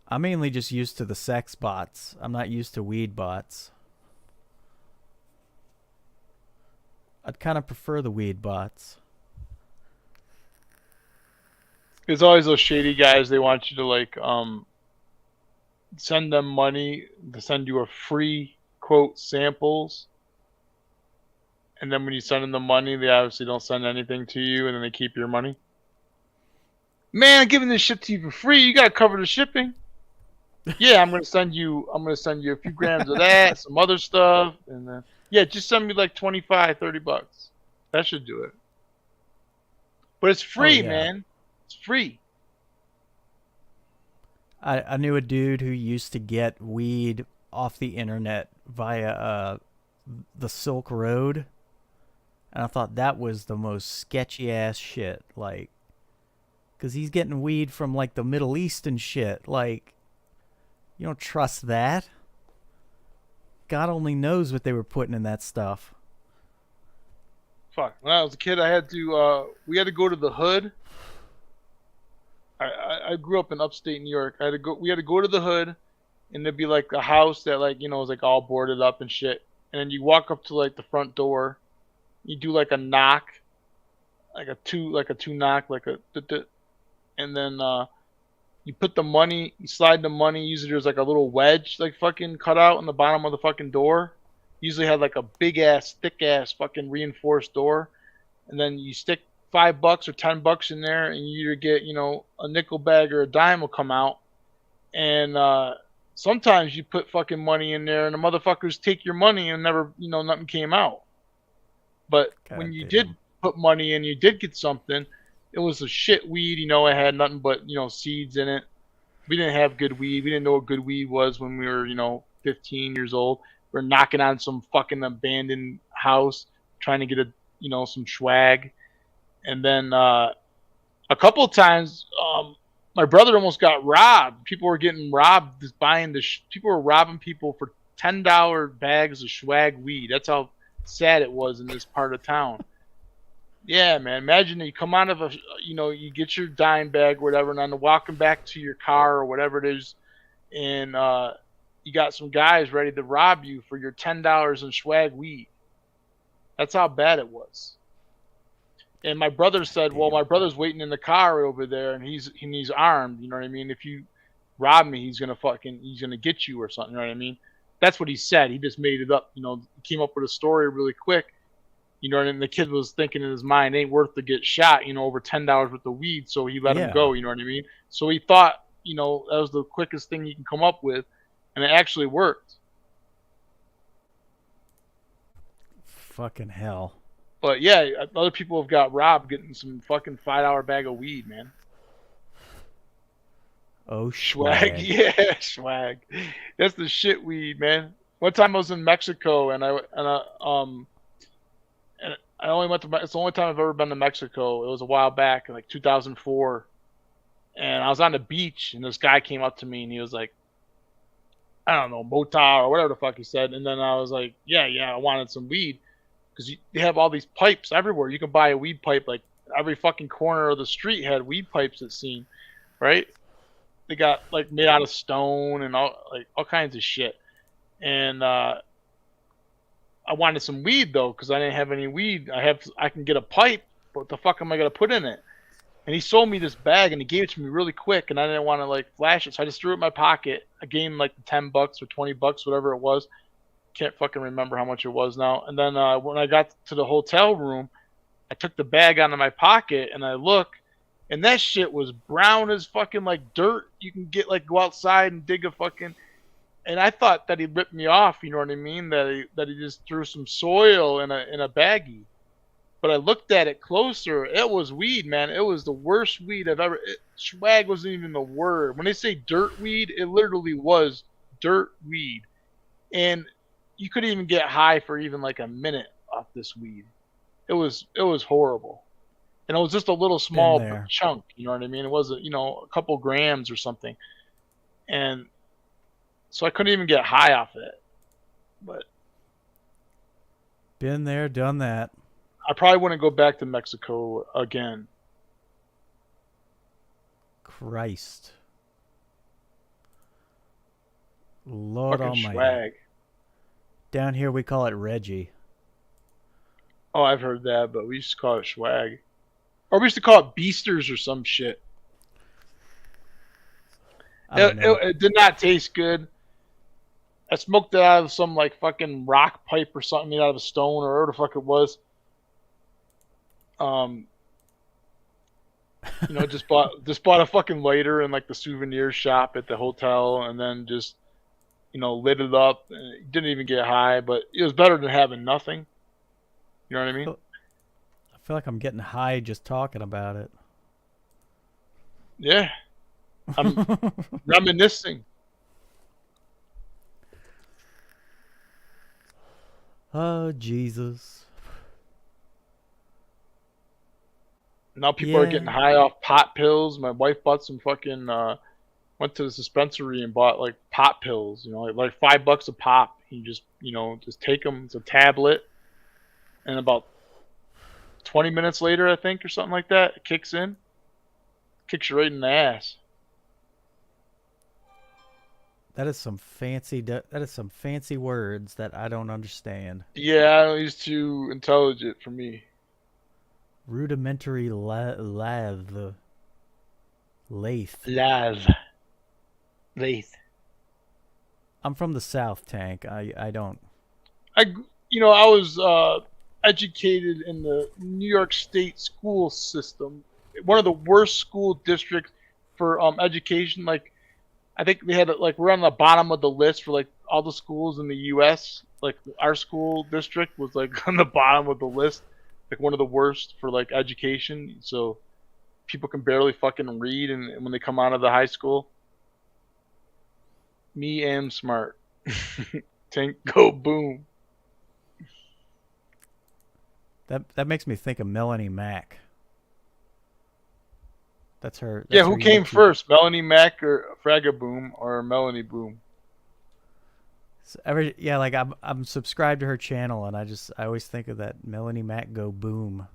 I'm mainly just used to the sex bots. I'm not used to weed bots. I'd kind of prefer the weed bots. There's always those shady guys. They want you to like send them money to send you a free quote samples, and then when you send them the money, they obviously don't send anything to you, and then they keep your money. Man, I'm giving this shit to you for free. You gotta cover the shipping. Yeah, I'm gonna send you a few grams of that, some other stuff, and then yeah, just send me like $25-$30. That should do it. But it's free, man. It's free. I knew a dude who used to get weed off the internet via the Silk Road, and I thought that was the most sketchy ass shit. Like, Because he's getting weed from, like, the Middle East and shit. Like, you don't trust that. God only knows what they were putting in that stuff. Fuck. When I was a kid, I had to. We had to go to the hood. I grew up in upstate New York. We had to go to the hood, and there'd be like a house that was like all boarded up and shit. And then you walk up to like the front door, you do like a knock, like a two knock, and then you put the money, you slide the money. Usually there's like a little wedge like fucking cut out in the bottom of the fucking door. Usually had like a big ass, thick ass fucking reinforced door, and then you stick $5 or $10 in there, and you either get a nickel bag or a dime will come out, and sometimes you put fucking money in there, and the motherfuckers take your money and never nothing came out. But when you did put money in, you did get something. It was a shit weed, it had nothing but seeds in it. We didn't have good weed. We didn't know what good weed was when we were 15 years old. We're knocking on some fucking abandoned house trying to get some swag. And then a couple of times, my brother almost got robbed. People were getting robbed just buying people were robbing people for $10 bags of swag weed. That's how sad it was in this part of town. Yeah, man. Imagine that you come out of you get your dime bag or whatever, and then walking back to your car or whatever it is, and you got some guys ready to rob you for your $10 in swag weed. That's how bad it was. And my brother said, well, my brother's waiting in the car over there, and he's armed. You know what I mean? If you rob me, he's gonna get you or something. You know what I mean? That's what he said. He just made it up. He came up with a story really quick. You know, and the kid was thinking in his mind, ain't worth to get shot. Over $10 worth of weed, so he let him go. You know what I mean? So he thought, that was the quickest thing he can come up with, and it actually worked. Fucking hell. But yeah, other people have got robbed getting some fucking $5 bag of weed, man. Oh, swag. Yeah, swag. That's the shit weed, man. One time I was in Mexico, and I only went to. It's the only time I've ever been to Mexico. It was a while back, in like 2004, and I was on the beach, and this guy came up to me, and he was like, I don't know, Mota or whatever the fuck he said, and then I was like, yeah, I wanted some weed. Because they have all these pipes everywhere. You can buy a weed pipe, like every fucking corner of the street had weed pipes, it seemed, right? They got like made out of stone and all kinds of shit. And I wanted some weed though, because I didn't have any weed. I can get a pipe, but what the fuck am I gonna put in it? And he sold me this bag, and he gave it to me really quick, and I didn't want to like flash it, so I just threw it in my pocket. I gave him like $10 or $20, whatever it was. Can't fucking remember how much it was now. And then when I got to the hotel room, I took the bag out of my pocket and I look, and that shit was brown as fucking like dirt. You can go outside and dig a fucking. And I thought that he ripped me off. You know what I mean? That he just threw some soil in a baggie. But I looked at it closer. It was weed, man. It was the worst weed I've ever. Swag wasn't even the word. When they say dirt weed, it literally was dirt weed, and you couldn't even get high for even like a minute off this weed. It was horrible. And it was just a little small chunk, you know what I mean? It wasn't, a couple grams or something. And so I couldn't even get high off of it. But been there, done that. I probably wouldn't go back to Mexico again. Christ. Lord fucking almighty. Swag. Down here we call it Reggie. Oh, I've heard that, but we used to call it swag. Or we used to call it beasters or some shit. It did not taste good. I smoked it out of some like fucking rock pipe or something made out of a stone or whatever the fuck it was. Just bought a fucking lighter in like the souvenir shop at the hotel, and then just lit it up. It didn't even get high, but it was better than having nothing. You know what I mean? I feel like I'm getting high just talking about it. Yeah. I'm reminiscing. Oh, Jesus. Now people are getting Yeah. high off pot pills. My wife bought some fucking went to the dispensary and bought like pot pills. You know, like $5 a pop. You just take them. It's a tablet, and about 20 minutes later, I think, or something like that, it kicks in. Kicks you right in the ass. That is some fancy words that I don't understand. Yeah, he's too intelligent for me. Rudimentary lathe. Lathe. I'm from the South, Tank. I don't. I was educated in the New York State school system. One of the worst school districts for education. Like, I think they had like we're on the bottom of the list for like all the schools in the U.S. Like our school district was like on the bottom of the list, like one of the worst for like education. So people can barely fucking read, and when they come out of the high school, me am smart. Tank go boom. That makes me think of Melanie Mack. That's her. Yeah, That's who her came YouTube. first, Melanie Mack or Fragaboom or Melanie Boom? Like I'm subscribed to her channel, and I always think of that Melanie Mack go boom.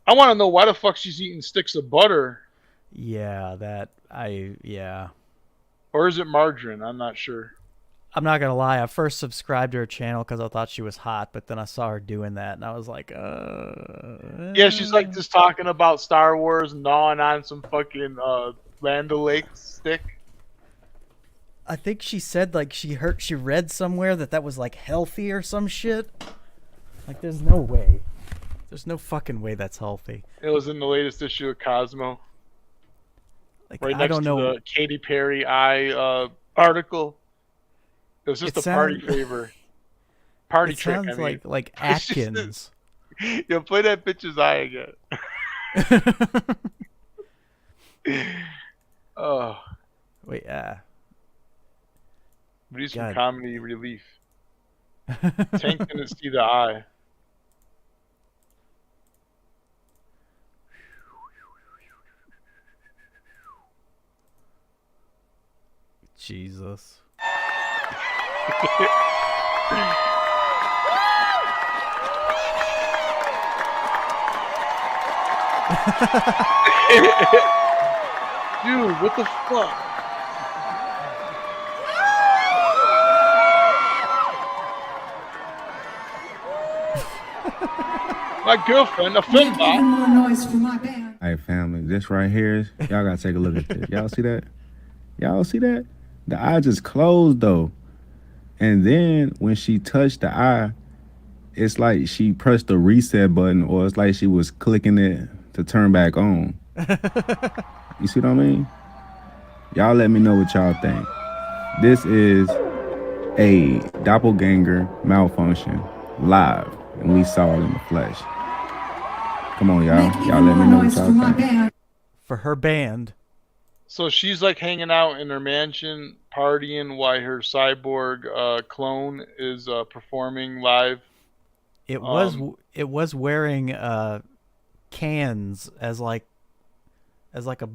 I want to know why the fuck she's eating sticks of butter, Yeah, or is it margarine? I'm not sure. I'm not gonna lie. I first subscribed to her channel because I thought she was hot, but then I saw her doing that, and I was like, Yeah, she's like just talking about Star Wars, gnawing on some fucking Land O'Lakes stick. I think she said like she read somewhere that was like healthy or some shit. Like, there's no way. There's no fucking way that's healthy. It was in the latest issue of Cosmo, Like, right I next don't to know. the Katy Perry article. It was just It a party sound- favor. Party It trick, sounds I mean. like It's just- Atkins. Yo, play that bitch's eye again. Oh, Wait, we need some God. comedy relief. Tank didn't see the eye. Jesus. Dude, what the fuck? My girlfriend, a Make film even bot. more noise for my band. Hey, family, this right here, y'all gotta take a look at this. Y'all see that? Y'all see that? The eye just closed though. And then when she touched the eye, it's like she pressed the reset button, or it's like she was clicking it to turn back on. You see what I mean? Y'all let me know what y'all think. This is a doppelganger malfunction live, and we saw it in the flesh. Come on, y'all. Make Y'all even let me more know what noise for y'all my think. band. For her band. So she's like hanging out in her mansion, partying, while her cyborg clone is performing live. It was wearing cans as like a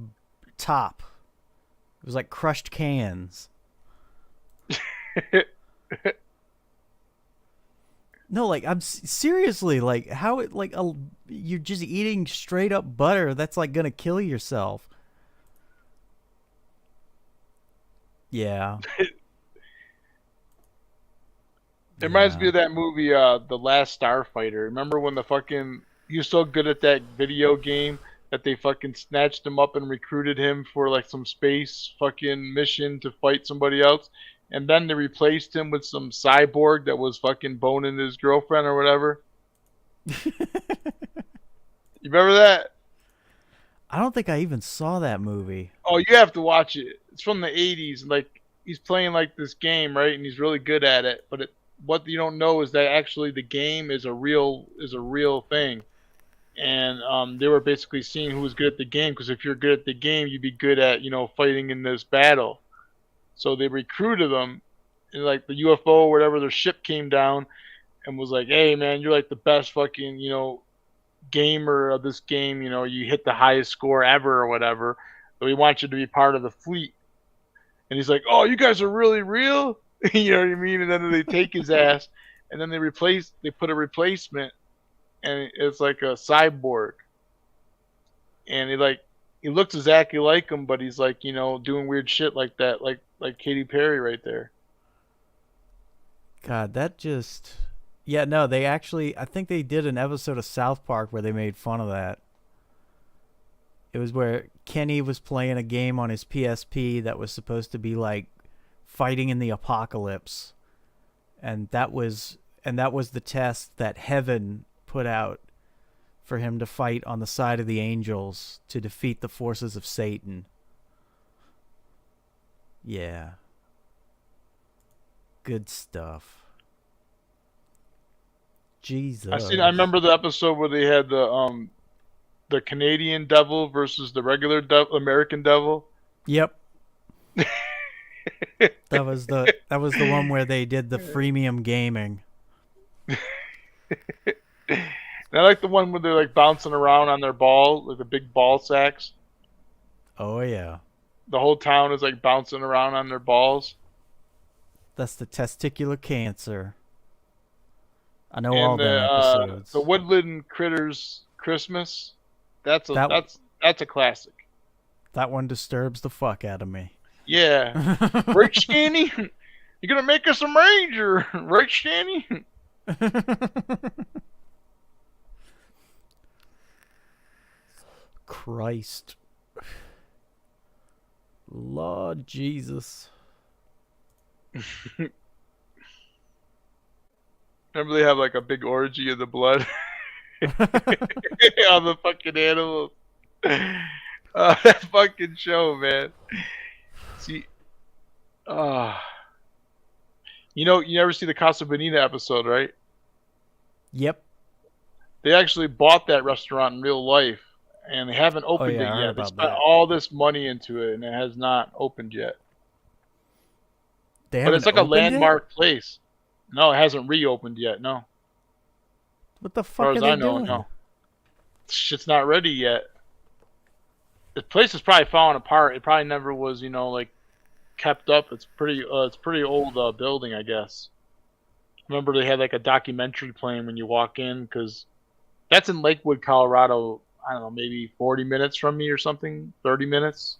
top. It was like crushed cans. No, like I'm seriously like how it like you're just eating straight up butter. That's like gonna kill yourself. Yeah. It reminds me of that movie, The Last Starfighter. Remember when he was so good at that video game that they fucking snatched him up and recruited him for like some space fucking mission to fight somebody else, and then they replaced him with some cyborg that was fucking boning his girlfriend or whatever. You remember that? I don't think I even saw that movie. Oh, you have to watch it. It's from the 80s. Like, he's playing like this game, right? And he's really good at it. But what you don't know is that actually the game is a real thing. And they were basically seeing who was good at the game, because if you're good at the game, you'd be good at, fighting in this battle. So they recruited them, and like the UFO or whatever, their ship came down and was like, "Hey man, you're like the best fucking, gamer of this game, you know, you hit the highest score ever or whatever. So we want you to be part of the fleet. And he's like, oh, you guys are really real? You know what I mean? And then they take his ass, and then they put a replacement, and it's like a cyborg. And he looks exactly like him, but he's like, you know, doing weird shit like that, like Katy Perry right there. God, that just... Yeah, no, they actually... I think they did an episode of South Park where they made fun of that. It was where Kenny was playing a game on his PSP that was supposed to be like fighting in the apocalypse. And that was the test that heaven put out for him to fight on the side of the angels to defeat the forces of Satan. Yeah. Good stuff. Jesus. I remember the episode where they had the Canadian devil versus the regular American devil. Yep. That was the one where they did the freemium gaming. And I like the one where they're like bouncing around on their ball, like the big ball sacks. Oh yeah. The whole town is like bouncing around on their balls. That's the testicular cancer. I know And all them episodes. the Woodland Critters Christmas. That's a classic. That one disturbs the fuck out of me. Yeah. Right, Stanny? You're gonna make us a ranger, right, Stanny? Christ. Lord Jesus. Remember they have like a big orgy of the blood on the fucking animals. That fucking show, man. See, you know, you never see the Casa Bonita episode, right? Yep. They actually bought that restaurant in real life, and they haven't opened yeah, I it heard yet. They about spent that. all this money into it, and it has not opened yet. They But haven't it's like a opened it? landmark place. No, it hasn't reopened yet. No, What the as far fuck as are they I know, doing? no. Shit's not ready yet. The place is probably falling apart. It probably never was, you know, like kept up. It's pretty old building, I guess. Remember they had like a documentary playing when you walk in, because that's in Lakewood, Colorado. I don't know, maybe 40 minutes from me or something, 30 minutes.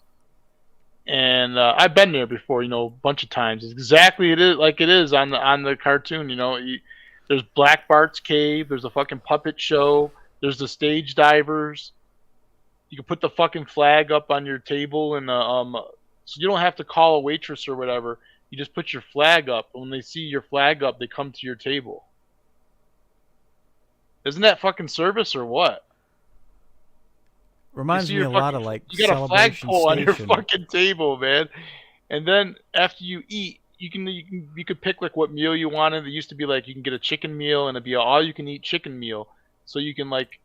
And I've been there before, you know, a bunch of times. It's exactly it is on the cartoon. You know, there's Black Bart's cave. There's a fucking puppet show. There's the stage divers. You can put the fucking flag up on your table, and so you don't have to call a waitress or whatever. You just put your flag up. When they see your flag up, they come to your table. Isn't that fucking service or what? Reminds me a lot of like you got a Celebration flagpole on your Station. fucking table, man. And then after you eat, you could pick like what meal you wanted. It used to be like you can get a chicken meal, and it'd be an all-you-can-eat chicken meal. So you can like,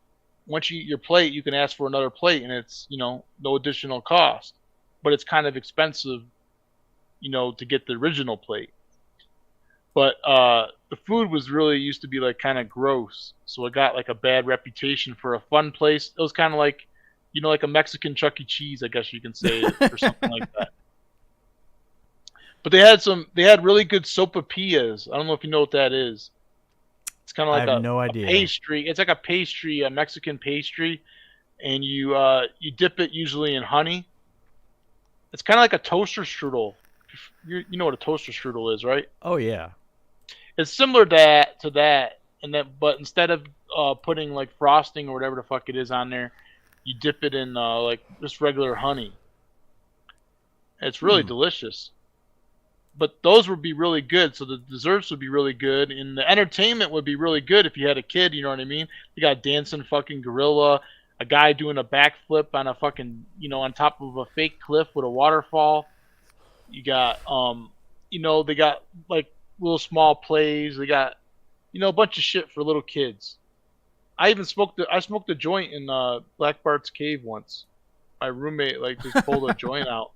once you eat your plate, you can ask for another plate, and it's, you know, no additional cost. But it's kind of expensive, you know, to get the original plate. But the food was really used to be like kind of gross, so it got like a bad reputation for a fun place. It was kind of like, you know, like a Mexican Chuck E. Cheese, I guess you can say, or something like that. But they had really good sopapillas. I don't know if you know what that is. It's kind of like I have no a idea. pastry. It's like a pastry, a Mexican pastry, and you dip it usually in honey. It's kind of like a toaster strudel. You know what a toaster strudel is, right? Oh yeah. It's similar to that, but instead of putting like frosting or whatever the fuck it is on there, you dip it in like just regular honey. It's really delicious. But those would be really good, so the desserts would be really good, and the entertainment would be really good if you had a kid, you know what I mean? You got a dancing fucking gorilla, a guy doing a backflip on a fucking, you know, on top of a fake cliff with a waterfall. You got, you know, they got like little small plays. They got, you know, a bunch of shit for little kids. I smoked a joint in Black Bart's cave once. My roommate like just pulled a joint out,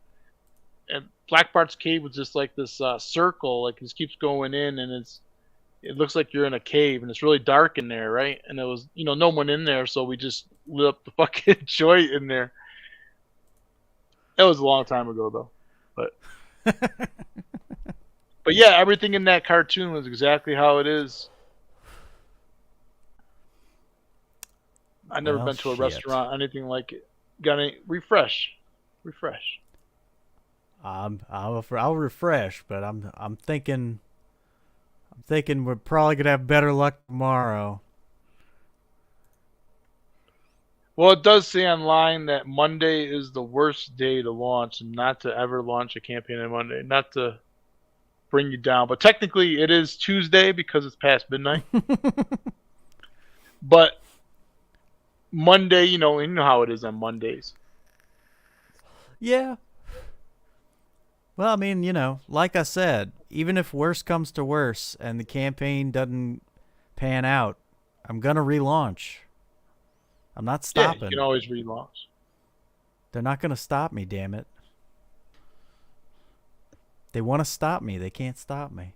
and Black Bart's cave was just like this circle, like it just keeps going in, and it looks like you're in a cave and it's really dark in there, right? And it was, no one in there, so we just lit up the fucking joint in there. That was a long time ago, though. But yeah, everything in that cartoon was exactly how it is. I've never been to a restaurant, anything like it. Got any refresh? I'll refresh, but I'm thinking we're probably gonna have better luck tomorrow. Well, it does say online that Monday is the worst day to launch, and not to ever launch a campaign on Monday. Not to bring you down, but technically it is Tuesday because it's past midnight. But Monday, you know how it is on Mondays. Yeah. Well, I mean, like I said, even if worse comes to worse and the campaign doesn't pan out, I'm gonna relaunch. I'm not stopping. Yeah, you can always relaunch. They're not gonna stop me, damn it. They want to stop me. They can't stop me.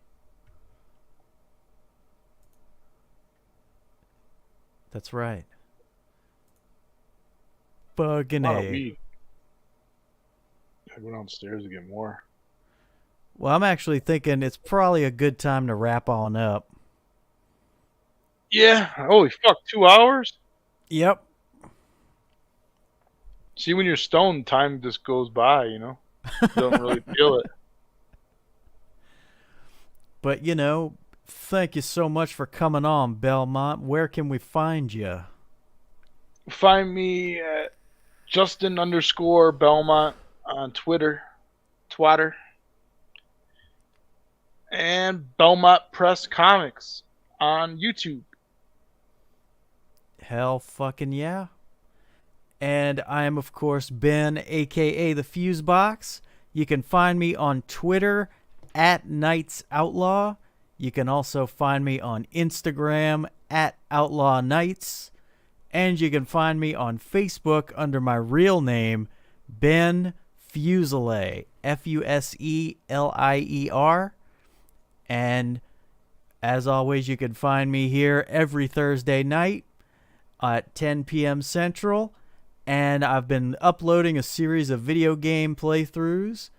That's right. Fucking A. Weed. I go downstairs to get more. Well, I'm actually thinking it's probably a good time to wrap on up. Yeah. Holy fuck, 2 hours? Yep. See, when you're stoned, time just goes by, Don't really feel it. But, thank you so much for coming on, Belmont. Where can we find you? Find me at Justin_Belmont on Twitter, and Belmont Press Comics on YouTube. Hell fucking yeah. And I am, of course, Ben, a.k.a. The Fusebox. You can find me on Twitter at Knights Outlaw. You can also find me on Instagram at Outlaw Knights. And you can find me on Facebook under my real name, Ben Fuselier, Fuselier. And as always, you can find me here every Thursday night at 10 p.m. Central. And I've been uploading a series of video game playthroughs.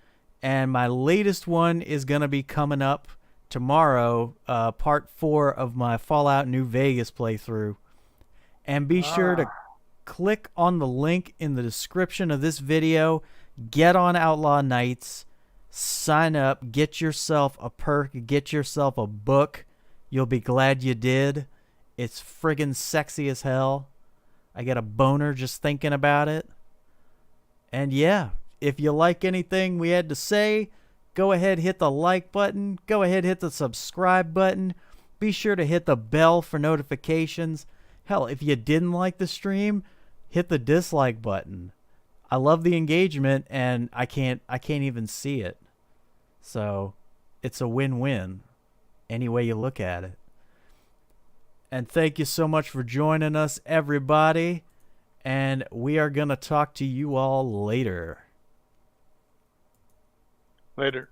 And my latest one is going to be coming up tomorrow, part 4 of my Fallout New Vegas playthrough. And be sure to click on the link in the description of this video. Get on Outlaw Nights. Sign up. Get yourself a perk. Get yourself a book. You'll be glad you did. It's friggin' sexy as hell. I get a boner just thinking about it. And yeah, if you like anything we had to say, go ahead, hit the like button. Go ahead, hit the subscribe button. Be sure to hit the bell for notifications. Hell, if you didn't like the stream, hit the dislike button. I love the engagement, and I can't even see it. So, it's a win-win, any way you look at it. And thank you so much for joining us, everybody. And we are going to talk to you all later. Later.